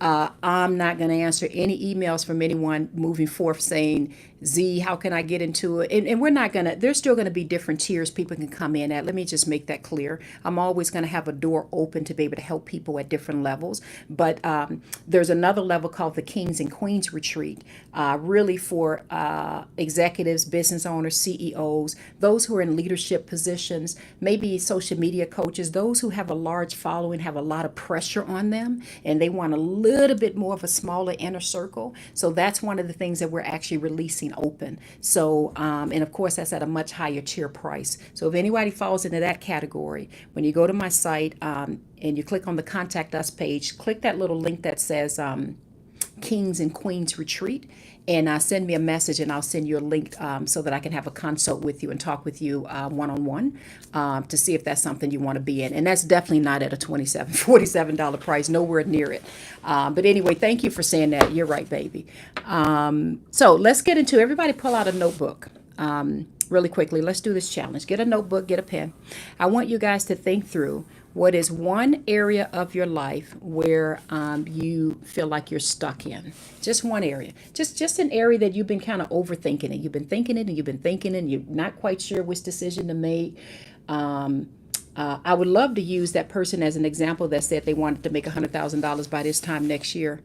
I'm not gonna answer any emails from anyone moving forth saying, Z, how can I get into it? And we're not gonna. There's still gonna be different tiers people can come in at. Let me just make that clear. I'm always gonna have a door open to be able to help people at different levels. But there's another level called the Kings and Queens Retreat, really for executives, business owners, CEOs, those who are in leadership positions, maybe social media coaches, those who have a large following, have a lot of pressure on them, and they want a little bit more of a smaller inner circle. So that's one of the things that we're actually releasing open. So, and of course, that's at a much higher tier price. So if anybody falls into that category, when you go to my site and you click on the Contact Us page, click that little link that says Kings and Queens Retreat, and send me a message and I'll send you a link so that I can have a consult with you and talk with you one-on-one to see if that's something you want to be in. And that's definitely not at a $47 price, nowhere near it. But anyway, thank you for saying that. You're right, baby. So let's get into, everybody pull out a notebook. Really quickly, let's do this challenge. Get a notebook, get a pen. I want you guys to think through what is one area of your life where you feel like you're stuck in. Just one area. Just an area that you've been kind of overthinking it. You've been thinking it and you've been thinking it and you're not quite sure which decision to make. I would love to use that person as an example that said they wanted to make $100,000 by this time next year.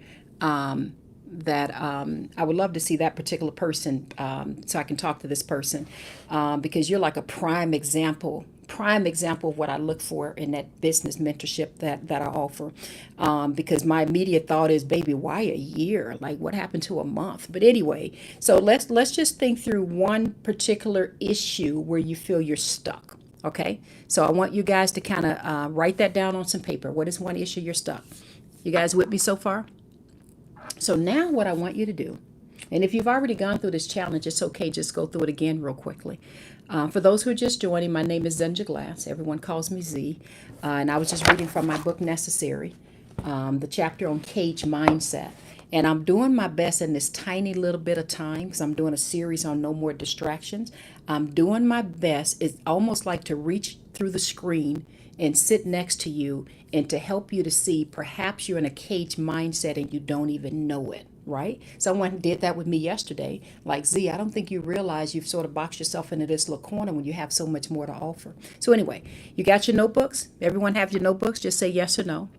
that I would love to see that particular person, so I can talk to this person, because you're like a prime example of what I look for in that business mentorship that I offer. Because my immediate thought is, baby, why a year? Like, what happened to a month? But anyway, so let's just think through one particular issue where you feel you're stuck. Okay, so I want you guys to kind of write that down on some paper. What is one issue you're stuck? You guys with me so far? So now what I want you to do, and if you've already gone through this challenge, it's okay, just go through it again real quickly. For those who are just joining, my name is Zenja Glass. Everyone calls me Z. And I was just reading from my book, Necessary, the chapter on cage mindset. And I'm doing my best in this tiny little bit of time, because I'm doing a series on no more distractions. I'm doing my best. It's almost like to reach through the screen and sit next to you and to help you to see perhaps you're in a cage mindset and you don't even know it, right? Someone did that with me yesterday. Like, Z, I don't think you realize you've sort of boxed yourself into this little corner when you have so much more to offer. So anyway, you got your notebooks? Everyone have your notebooks? Just say yes or no.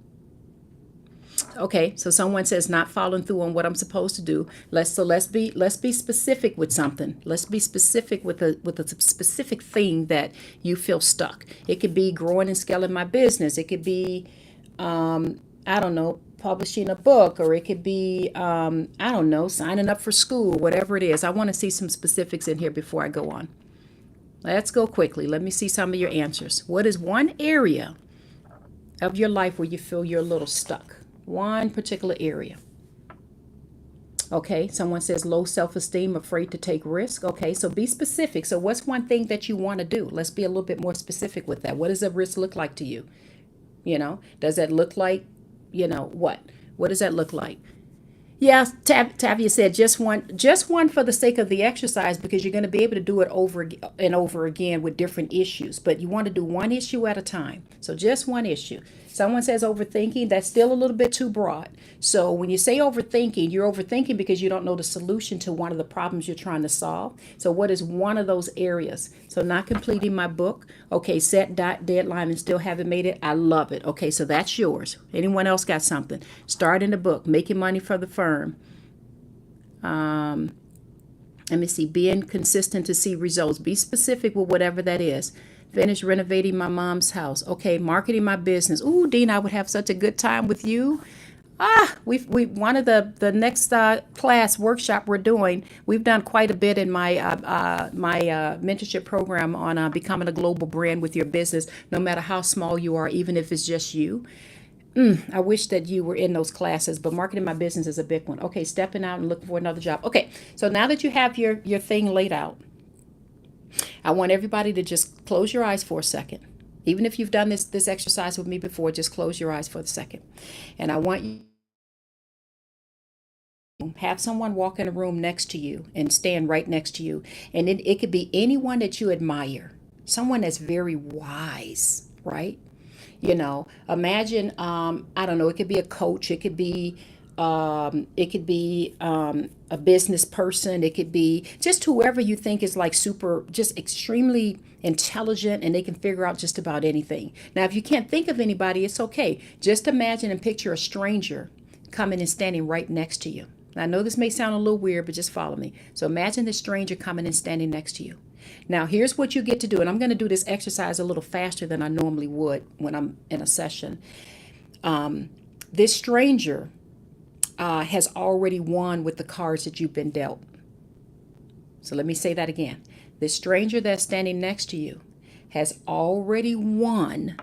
Okay, so someone says not following through on what I'm supposed to do. Let's be specific with something. Let's be specific with a specific thing that you feel stuck. It could be growing and scaling my business. It could be I don't know, publishing a book, or it could be I don't know, signing up for school, whatever it is. I want to see some specifics in here before I go on. Let's go quickly. Let me see some of your answers. What is one area of your life where you feel you're a little stuck? One particular area. Okay, someone says low self-esteem, afraid to take risk. Okay, so be specific. So what's one thing that you want to do? Let's be a little bit more specific with that. What does a risk look like to you? Does that look like, what? What does that look like? Yeah, Tavia said just one for the sake of the exercise, because you're going to be able to do it over and over again with different issues. But you want to do one issue at a time. So just one issue. Someone says overthinking. That's still a little bit too broad. So when you say overthinking, you're overthinking because you don't know the solution to one of the problems you're trying to solve. So what is one of those areas? So not completing my book. Okay, set deadline and still haven't made it. I love it. Okay, so that's yours. Anyone else got something? Starting a book, making money for the firm. Let me see, being consistent to see results. Be specific with whatever that is. Finish renovating my mom's house. Okay, marketing my business. Ooh, Dean, I would have such a good time with you. We one of the next class workshop we're doing. We've done quite a bit in my mentorship program on becoming a global brand with your business, no matter how small you are, even if it's just you. I wish that you were in those classes, but marketing my business is a big one. Okay, stepping out and looking for another job. Okay, so now that you have your thing laid out, I want everybody to just close your eyes for a second. Even if you've done this exercise with me before, just close your eyes for a second. And I want you to have someone walk in a room next to you and stand right next to you. And it could be anyone that you admire, someone that's very wise, right? Imagine, I don't know, it could be a coach, it could be a business person, it could be just whoever you think is like super, just extremely intelligent, and they can figure out just about anything. Now, if you can't think of anybody, it's okay. Just imagine and picture a stranger coming and standing right next to you. Now, I know this may sound a little weird, but just follow me. So imagine this stranger coming and standing next to you. Now, here's what you get to do, and I'm going to do this exercise a little faster than I normally would when I'm in a session. This stranger has already won with the cards that you've been dealt. So let me say that again. This stranger that's standing next to you has already won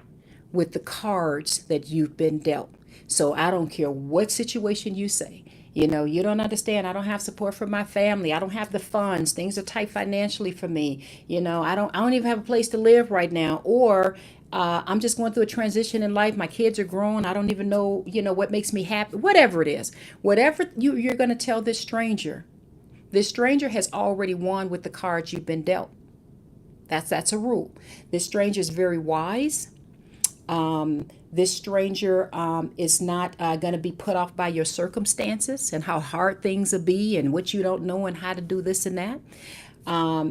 with the cards that you've been dealt. So I don't care what situation you say. You don't understand. I don't have support from my family. I don't have the funds. Things are tight financially for me. I don't even have a place to live right now. Or I'm just going through a transition in life. My kids are grown. I don't even know, what makes me happy. Whatever it is, whatever you're going to tell this stranger has already won with the cards you've been dealt. That's a rule. This stranger is very wise. This stranger is not going to be put off by your circumstances and how hard things will be and what you don't know and how to do this and that.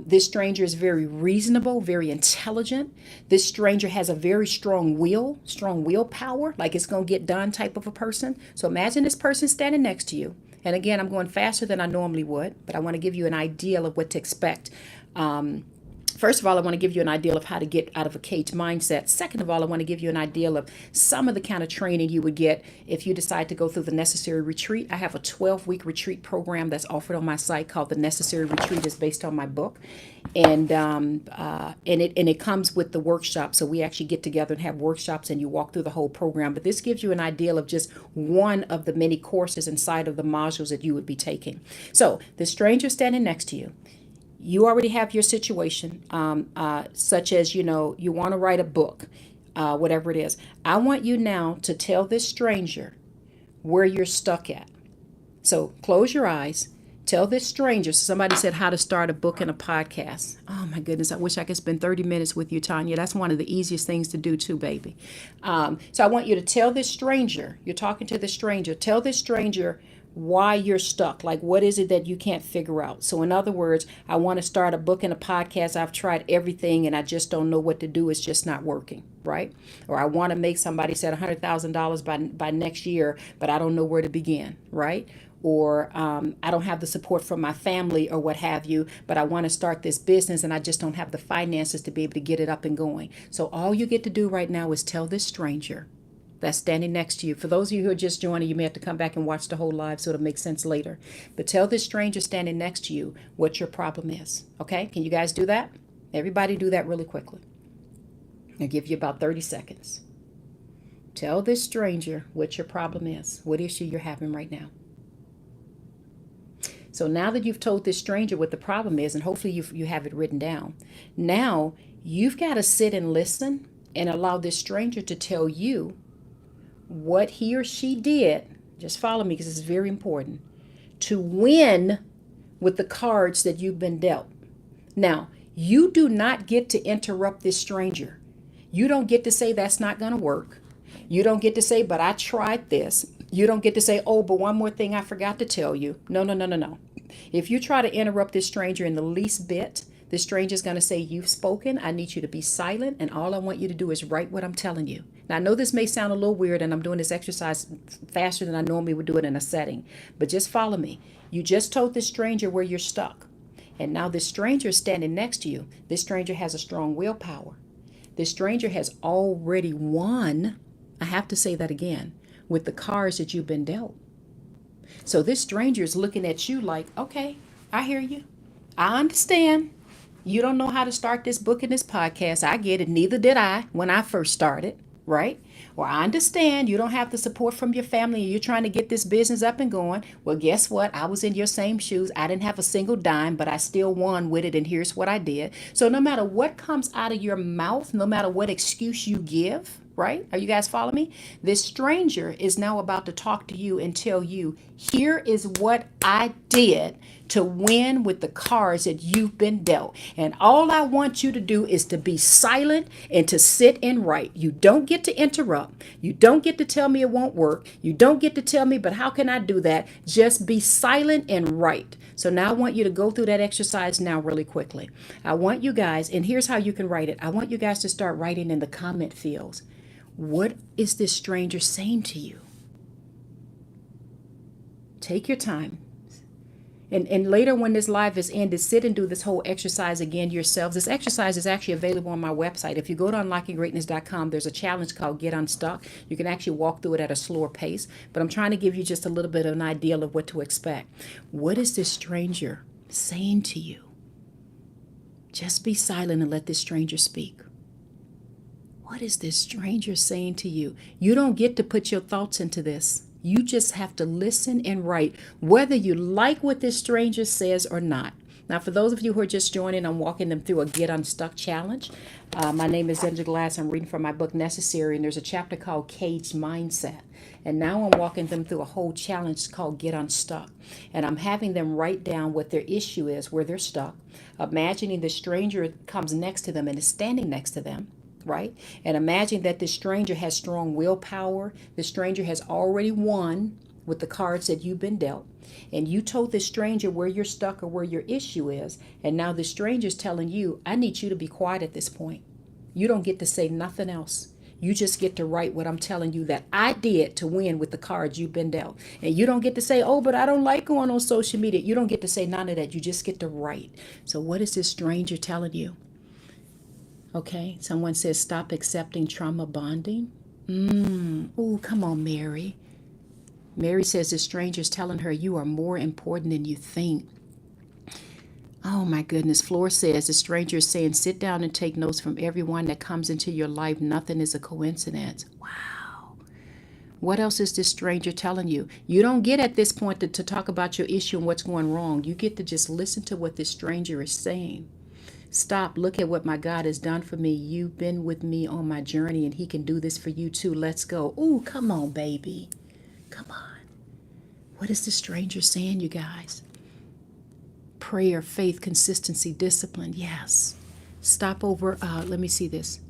This stranger is very reasonable, very intelligent. This stranger has a very strong willpower, like it's going to get done type of a person. So imagine this person standing next to you. And again, I'm going faster than I normally would, but I want to give you an idea of what to expect. First of all, I want to give you an idea of how to get out of a cage mindset. Second of all, I want to give you an idea of some of the kind of training you would get if you decide to go through the Necessary Retreat. I have a 12-week retreat program that's offered on my site called the Necessary Retreat. It's based on my book. And it comes with the workshop. So we actually get together and have workshops and you walk through the whole program. But this gives you an idea of just one of the many courses inside of the modules that you would be taking. So the stranger standing next to you, you already have your situation, such as, you want to write a book, whatever it is. I want you now to tell this stranger where you're stuck at. So close your eyes. Tell this stranger. Somebody said how to start a book and a podcast. Oh my goodness, I wish I could spend 30 minutes with you, Tanya. That's one of the easiest things to do too, baby. So I want you to tell this stranger, you're talking to this stranger, tell this stranger why you're stuck. Like, what is it that you can't figure out? So in other words, I want to start a book and a podcast. I've tried everything and I just don't know what to do. It's just not working, right? Or I want to make, somebody said $100,000 by next year, but I don't know where to begin, right? Or I don't have the support from my family or what have you, but I want to start this business and I just don't have the finances to be able to get it up and going. So all you get to do right now is tell this stranger that's standing next to you. For those of you who are just joining, you may have to come back and watch the whole live so it'll make sense later. But tell this stranger standing next to you what your problem is. Okay? Can you guys do that? Everybody do that really quickly. I'll give you about 30 seconds. Tell this stranger what your problem is, what issue you're having right now. So now that you've told this stranger what the problem is, and hopefully you have it written down, now you've got to sit and listen and allow this stranger to tell you what he or she did. Just follow me because it's very important. To win with the cards that you've been dealt. Now, you do not get to interrupt this stranger. You don't get to say that's not going to work. You don't get to say, but I tried this. You don't get to say, oh, but one more thing I forgot to tell you. No. If you try to interrupt this stranger in the least bit, the stranger's going to say, you've spoken. I need you to be silent. And all I want you to do is write what I'm telling you. Now, I know this may sound a little weird and I'm doing this exercise faster than I normally would do it in a setting, but just follow me. You just told this stranger where you're stuck. And now this stranger is standing next to you. This stranger has a strong willpower. This stranger has already won. I have to say that again, with the cards that you've been dealt. So this stranger is looking at you like, okay, I hear you. I understand. You don't know how to start this book and this podcast. I get it. Neither did I when I first started, right? Or I understand you don't have the support from your family and you're trying to get this business up and going. Well, guess what? I was in your same shoes. I didn't have a single dime, but I still won with it. And here's what I did. So no matter what comes out of your mouth, no matter what excuse you give, right? Are you guys following me? This stranger is now about to talk to you and tell you, here is what I did to win with the cards that you've been dealt. And all I want you to do is to be silent and to sit and write. You don't get to interrupt. You don't get to tell me it won't work. You don't get to tell me, but how can I do that? Just be silent and write. So now I want you to go through that exercise now really quickly. I want you guys, and here's how you can write it. I want you guys to start writing in the comment fields. What is this stranger saying to you? Take your time. And later when this live is ended, sit and do this whole exercise again yourselves. This exercise is actually available on my website. If you go to unlockinggreatness.com, there's a challenge called Get Unstuck. You can actually walk through it at a slower pace. But I'm trying to give you just a little bit of an idea of what to expect. What is this stranger saying to you? Just be silent and let this stranger speak. What is this stranger saying to you? You don't get to put your thoughts into this. You just have to listen and write, whether you like what this stranger says or not. Now, for those of you who are just joining, I'm walking them through a Get Unstuck challenge. My name is Zenja. I'm reading from my book, Necessary, and there's a chapter called Cage Mindset. And now I'm walking them through a whole challenge called Get Unstuck. And I'm having them write down what their issue is, where they're stuck, imagining the stranger comes next to them and is standing next to them. Right? And imagine that this stranger has strong willpower. The stranger has already won with the cards that you've been dealt. And you told this stranger where you're stuck or where your issue is. And now the stranger's telling you, I need you to be quiet at this point. You don't get to say nothing else. You just get to write what I'm telling you that I did to win with the cards you've been dealt. And you don't get to say, oh, but I don't like going on social media. You don't get to say none of that. You just get to write. So what is this stranger telling you? Okay, someone says stop accepting trauma bonding. Oh, come on, Mary. Mary says the stranger's telling her you are more important than you think. Oh my goodness. Floor says the stranger is saying sit down and take notes from everyone that comes into your life. Nothing is a coincidence. Wow. What else is this stranger telling you? You don't get at this point to talk about your issue and what's going wrong. You get to just listen to what this stranger is saying. Stop, look at what my God has done for me. You've been with me on my journey and he can do this for you too. Let's go. Ooh, come on, baby. Come on. What is the stranger saying, you guys? Prayer, faith, consistency, discipline. Yes. Stop over, let me see this.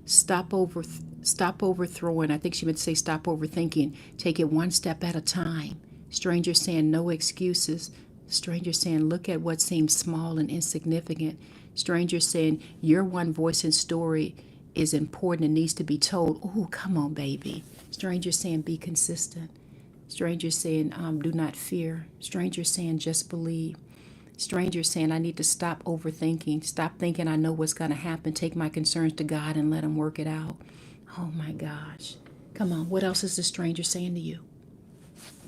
Stop overthrowing. I think she meant to say stop overthinking. Take it one step at a time. Stranger saying no excuses. Stranger saying look at what seems small and insignificant. Stranger saying your one voice and story is important and needs to be told. Oh, come on, baby. Stranger saying be consistent. Stranger saying do not fear. Stranger saying just believe. Stranger saying I need to stop overthinking. Stop thinking I know what's going to happen. Take my concerns to God and let him work it out. Oh my gosh. Come on. What else is the stranger saying to you?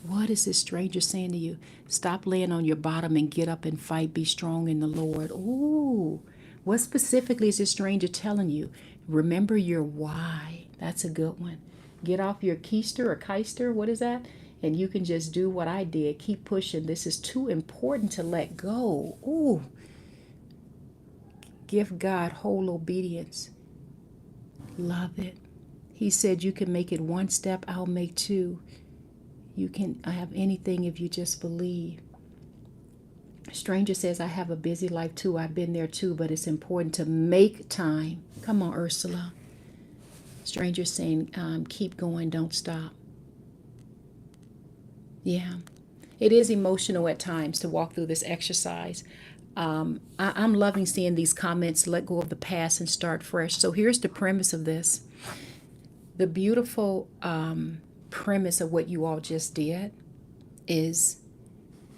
What is this stranger saying to you? Stop laying on your bottom and get up and fight. Be strong in the Lord. Ooh. What specifically is this stranger telling you? Remember your why. That's a good one. Get off your keister or keister. What is that? And you can just do what I did. Keep pushing. This is too important to let go. Ooh. Give God whole obedience. Love it. He said you can make it one step, I'll make two. You can have anything if you just believe. Stranger says, I have a busy life too. I've been there too, but it's important to make time. Come on, Ursula. Stranger saying, keep going, don't stop. Yeah, it is emotional at times to walk through this exercise. I'm loving seeing these comments, let go of the past and start fresh. So here's the premise of this. The beautiful premise of what you all just did is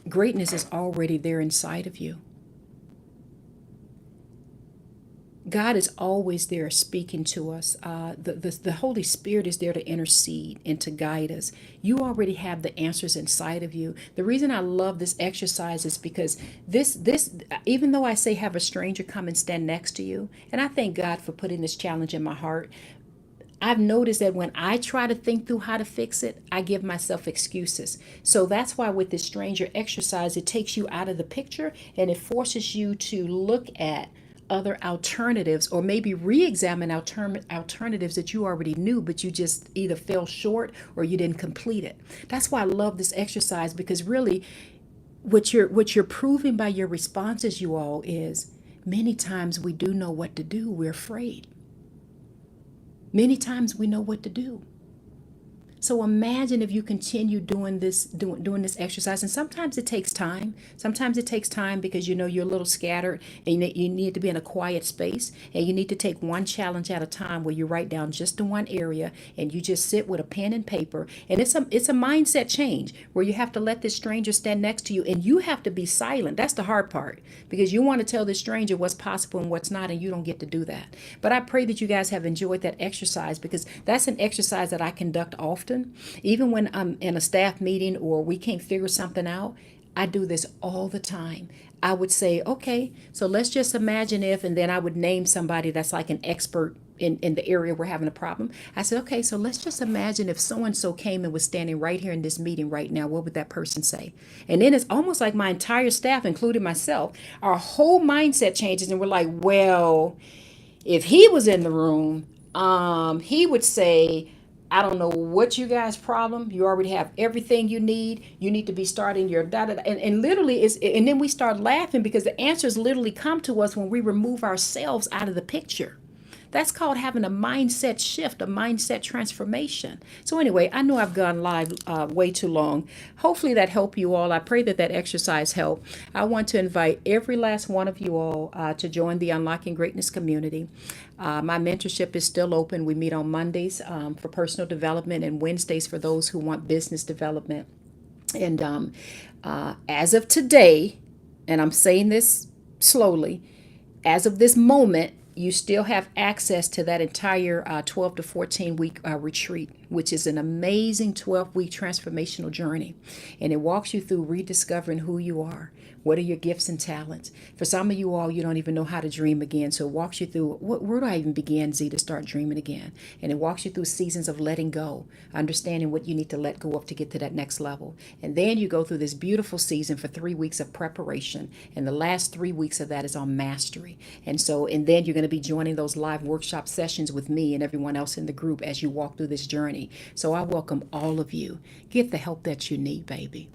greatness is already there inside of you. God is always there speaking to us. The Holy Spirit is there to intercede and to guide us. You already have the answers inside of you. The reason I love this exercise is because this even though I say have a stranger come and stand next to you, and I thank God for putting this challenge in my heart, I've noticed that when I try to think through how to fix it, I give myself excuses. So that's why with this stranger exercise, it takes you out of the picture and it forces you to look at other alternatives or maybe re-examine alternatives that you already knew, but you just either fell short or you didn't complete it. That's why I love this exercise, because really what you're proving by your responses, you all, is many times we do know what to do. We're afraid. Many times we know what to do. So imagine if you continue doing this exercise. And sometimes it takes time. Sometimes it takes time because you're a little scattered and you need to be in a quiet space. And you need to take one challenge at a time where you write down just the one area and you just sit with a pen and paper. And it's a mindset change where you have to let this stranger stand next to you and you have to be silent. That's the hard part, because you want to tell this stranger what's possible and what's not, and you don't get to do that. But I pray that you guys have enjoyed that exercise, because that's an exercise that I conduct often. Even when I'm in a staff meeting or we can't figure something out, I do this all the time. I would say, okay, so let's just imagine if, and then I would name somebody that's like an expert in the area we're having a problem. I said, okay, so let's just imagine if so-and-so came and was standing right here in this meeting right now, what would that person say? And then it's almost like my entire staff, including myself, our whole mindset changes and we're like, well, if he was in the room, he would say, I don't know what you guys' problem. You already have everything you need. You need to be starting your da-da-da. And literally, and then we start laughing because the answers literally come to us when we remove ourselves out of the picture. That's called having a mindset shift, a mindset transformation. So anyway, I know I've gone live way too long. Hopefully that helped you all. I pray that that exercise helped. I want to invite every last one of you all to join the Unlocking Greatness community. My mentorship is still open. We meet on Mondays for personal development and Wednesdays for those who want business development. And as of today, and I'm saying this slowly, as of this moment, you still have access to that entire 12 to 14 week retreat, which is an amazing 12-week transformational journey. And it walks you through rediscovering who you are. What are your gifts and talents? For some of you all, you don't even know how to dream again. So it walks you through, where do I even begin, Z, to start dreaming again? And it walks you through seasons of letting go, understanding what you need to let go of to get to that next level. And then you go through this beautiful season for 3 weeks of preparation. And the last 3 weeks of that is on mastery. And then you're going to be joining those live workshop sessions with me and everyone else in the group as you walk through this journey. So I welcome all of you. Get the help that you need, baby.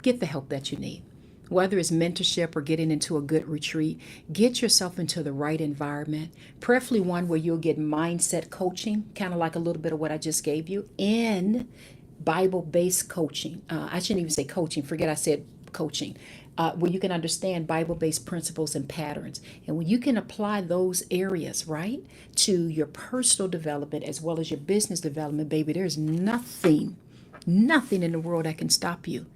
Get the help that you need. Whether it's mentorship or getting into a good retreat, get yourself into the right environment, preferably one where you'll get mindset coaching, kind of like a little bit of what I just gave you, and Bible-based coaching. I shouldn't even say coaching. Forget I said coaching. Where you can understand Bible-based principles and patterns. And when you can apply those areas, right, to your personal development as well as your business development, baby, there's nothing in the world that can stop you.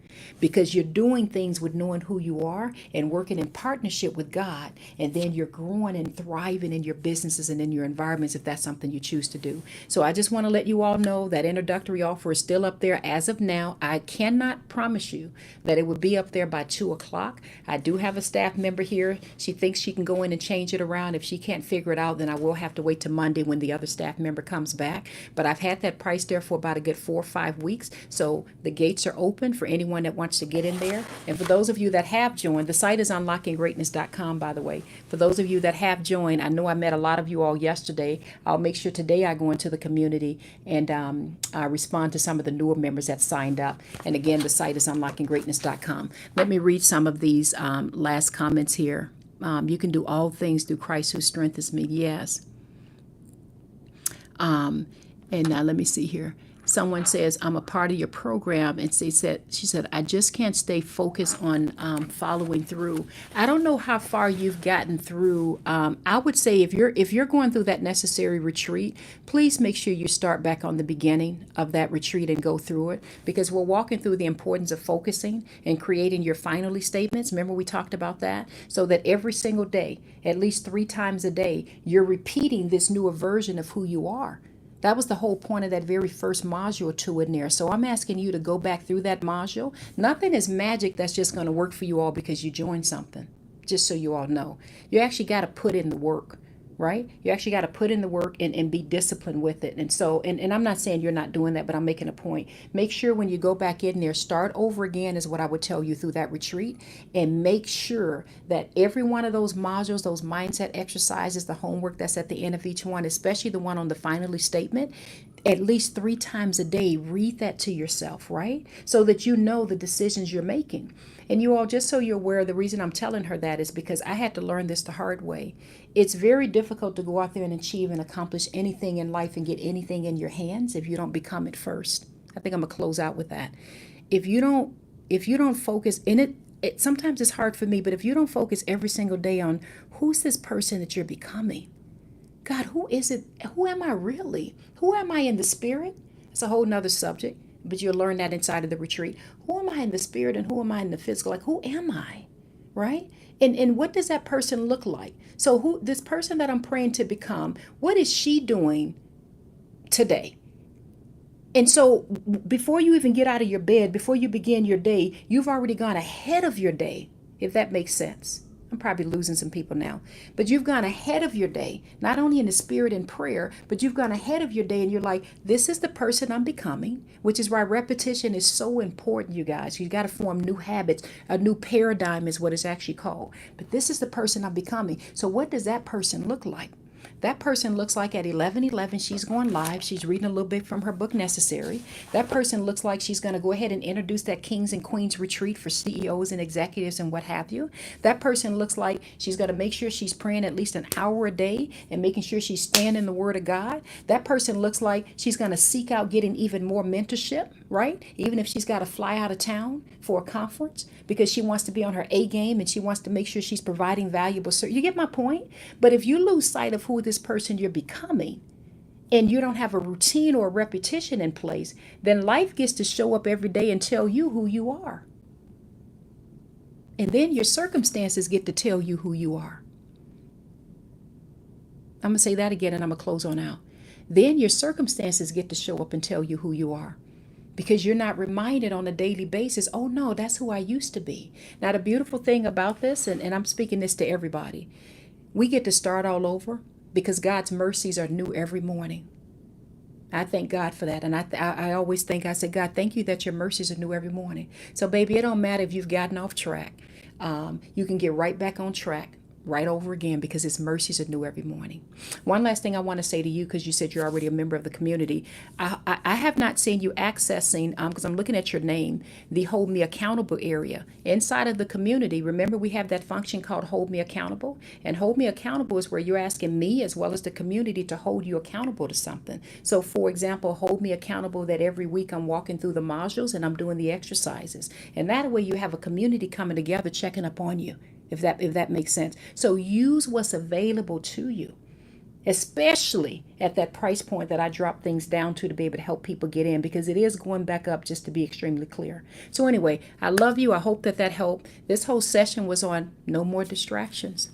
Because you're doing things with knowing who you are and working in partnership with God. And then you're growing and thriving in your businesses and in your environments if that's something you choose to do. So I just want to let you all know that introductory offer is still up there as of now. I cannot promise you that it will be up there by 2 o'clock. I do have a staff member here. She thinks she can go in and change it around. If she can't figure it out, then I will have to wait till Monday when the other staff member comes back. But I've had that price there for about a good 4 or 5 weeks. So the gates are open for anyone that wants to get in there. And for those of you that have joined, the site is unlockinggreatness.com, by the way. For those of you that have joined, I know I met a lot of you all yesterday. I'll make sure today I go into the community and respond to some of the newer members that signed up. And again, the site is unlockinggreatness.com. Let me read some of these last comments here. You can do all things through Christ who strengthens me. Yes. And now let me see here. Someone says, I'm a part of your program. And she said, I just can't stay focused on following through. I don't know how far you've gotten through. I would say if you're going through that necessary retreat, please make sure you start back on the beginning of that retreat and go through it, because we're walking through the importance of focusing and creating your finally statements. Remember we talked about that? So that every single day, at least 3 times a day, you're repeating this newer version of who you are. That was the whole point of that very first module to in there. So I'm asking you to go back through that module. Nothing is magic that's just going to work for you all because you joined something, just so you all know. You actually got to put in the work, right? You actually got to put in the work and be disciplined with it. And so, and I'm not saying you're not doing that, but I'm making a point. Make sure when you go back in there, start over again is what I would tell you through that retreat. And make sure that every one of those modules, those mindset exercises, the homework that's at the end of each one, especially the one on the finally statement, at least 3 times a day, read that to yourself, right? So that you know the decisions you're making. And you all, just so you're aware, the reason I'm telling her that is because I had to learn this the hard way. It's very difficult to go out there and achieve and accomplish anything in life and get anything in your hands if you don't become it first. I think I'm gonna close out with that. If you don't focus in it sometimes it's hard for me, but if you don't focus every single day on who's this person that you're becoming, God, who is it? Who am I really? Who am I in the spirit? It's a whole nother subject, but you'll learn that inside of the retreat. Who am I in the spirit and who am I in the physical? Like, who am I? Right? And what does that person look like? So this person that I'm praying to become, what is she doing today? And so before you even get out of your bed, before you begin your day, you've already gone ahead of your day, if that makes sense. I'm probably losing some people now, but you've gone ahead of your day, not only in the spirit and prayer, but you've gone ahead of your day and you're like, this is the person I'm becoming, which is why repetition is so important, you guys. You got to form new habits. A new paradigm is what it's actually called. But this is the person I'm becoming. So what does that person look like? That person looks like at 11:11 she's going live. She's reading a little bit from her book Necessary. That person looks like she's going to go ahead and introduce that Kings and Queens retreat for CEOs and executives and what have you. That person looks like she's going to make sure she's praying at least an hour a day and making sure she's staying in the Word of God. That person looks like she's going to seek out getting even more mentorship, right? Even if she's got to fly out of town for a conference because she wants to be on her A game and she wants to make sure she's providing valuable service. You get my point? But if you lose sight of who this person you're becoming and you don't have a routine or a repetition in place, then life gets to show up every day and tell you who you are. And then your circumstances get to tell you who you are. I'm going to say that again and I'm going to close on out. Then your circumstances get to show up and tell you who you are. Because you're not reminded on a daily basis, oh no, that's who I used to be. Now, the beautiful thing about this, and I'm speaking this to everybody, we get to start all over because God's mercies are new every morning. I thank God for that. And I always think, I say, God, thank you that your mercies are new every morning. So, baby, it don't matter if you've gotten off track. You can get right back on track. Right over again because his mercies are new every morning. One last thing I want to say to you, because you said you're already a member of the community. I have not seen you accessing, because I'm looking at your name, the Hold Me Accountable area. Inside of the community, remember we have that function called Hold Me Accountable. And Hold Me Accountable is where you're asking me as well as the community to hold you accountable to something. So for example, hold me accountable that every week I'm walking through the modules and I'm doing the exercises. And that way you have a community coming together checking up on you. If that makes sense. So use what's available to you, especially at that price point that I drop things down to be able to help people get in, because it is going back up, just to be extremely clear. So anyway, I love you. I hope that helped. This whole session was on no more distractions.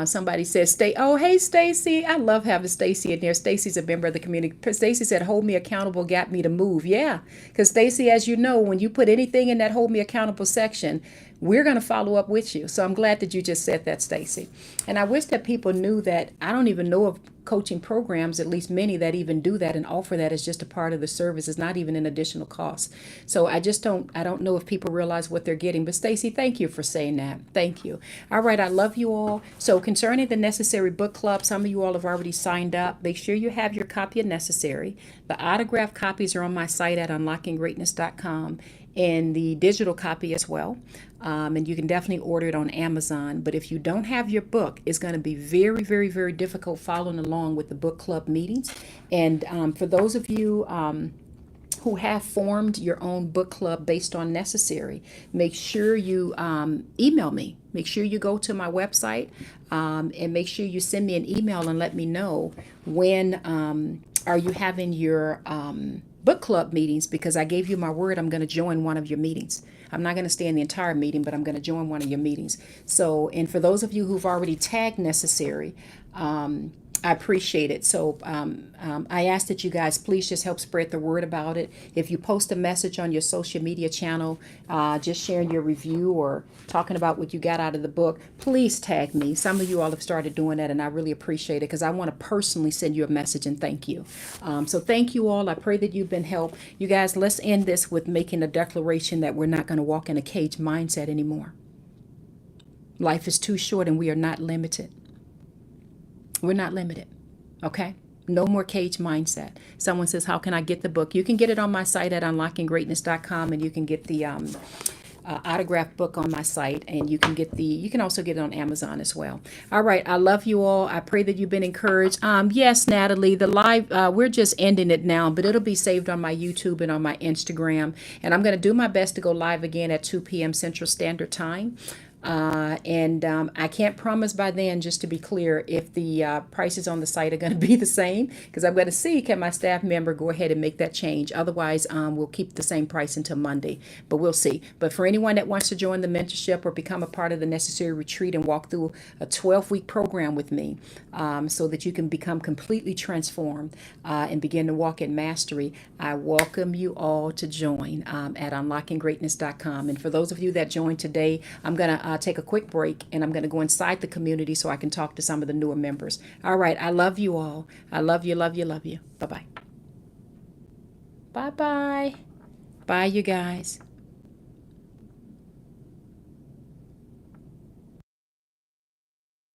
Somebody says, oh, hey, Stacy. I love having Stacy in there. Stacy's a member of the community. Stacy said, hold me accountable, got me to move. Yeah, because Stacy, as you know, when you put anything in that hold me accountable section, we're going to follow up with you. So I'm glad that you just said that, Stacy. And I wish that people knew that I don't even know of coaching programs, at least many that even do that and offer that as just a part of the service. It's not even an additional cost. So I don't know if people realize what they're getting. But Stacy, thank you for saying that. Thank you. All right. I love you all. So concerning the Necessary Book Club, some of you all have already signed up. Make sure you have your copy of Necessary. The autographed copies are on my site at unlockinggreatness.com. And the digital copy as well. And you can definitely order it on Amazon. But if you don't have your book, it's going to be very, very, very difficult following along with the book club meetings. And for those of you who have formed your own book club based on Necessary, make sure you email me. Make sure you go to my website and make sure you send me an email and let me know when are you having your book club meetings, because I gave you my word I'm going to join one of your meetings. I'm not going to stay in the entire meeting, but I'm going to join one of your meetings. So, and for those of you who've already tagged Necessary, I appreciate it. So I ask that you guys please just help spread the word about it. If you post a message on your social media channel, just sharing your review or talking about what you got out of the book, please tag me. Some of you all have started doing that, and I really appreciate it because I want to personally send you a message and thank you. So thank you all. I pray that you've been helped. You guys, let's end this with making a declaration that we're not going to walk in a cage mindset anymore. Life is too short and we are not limited. We're not limited, okay? No more cage mindset. Someone says, how can I get the book? You can get it on my site at unlockinggreatness.com, and you can get the autographed book on my site, and you can also get it on Amazon as well. All right, I love you all. I pray that you've been encouraged. Yes, Natalie, the live, we're just ending it now, but it'll be saved on my YouTube and on my Instagram, and I'm going to do my best to go live again at 2 p.m. Central Standard Time. I can't promise by then, just to be clear, if the prices on the site are going to be the same, because I'm going to see, can my staff member go ahead and make that change? Otherwise, we'll keep the same price until Monday, but we'll see. But for anyone that wants to join the mentorship or become a part of the Necessary Retreat and walk through a 12-week program with me, so that you can become completely transformed and begin to walk in mastery, I welcome you all to join at unlockinggreatness.com. And for those of you that joined today, I'm going to take a quick break, and I'm going to go inside the community so I can talk to some of the newer members. All right. I love you all. I love you, love you, love you. Bye-bye. Bye-bye. Bye, you guys.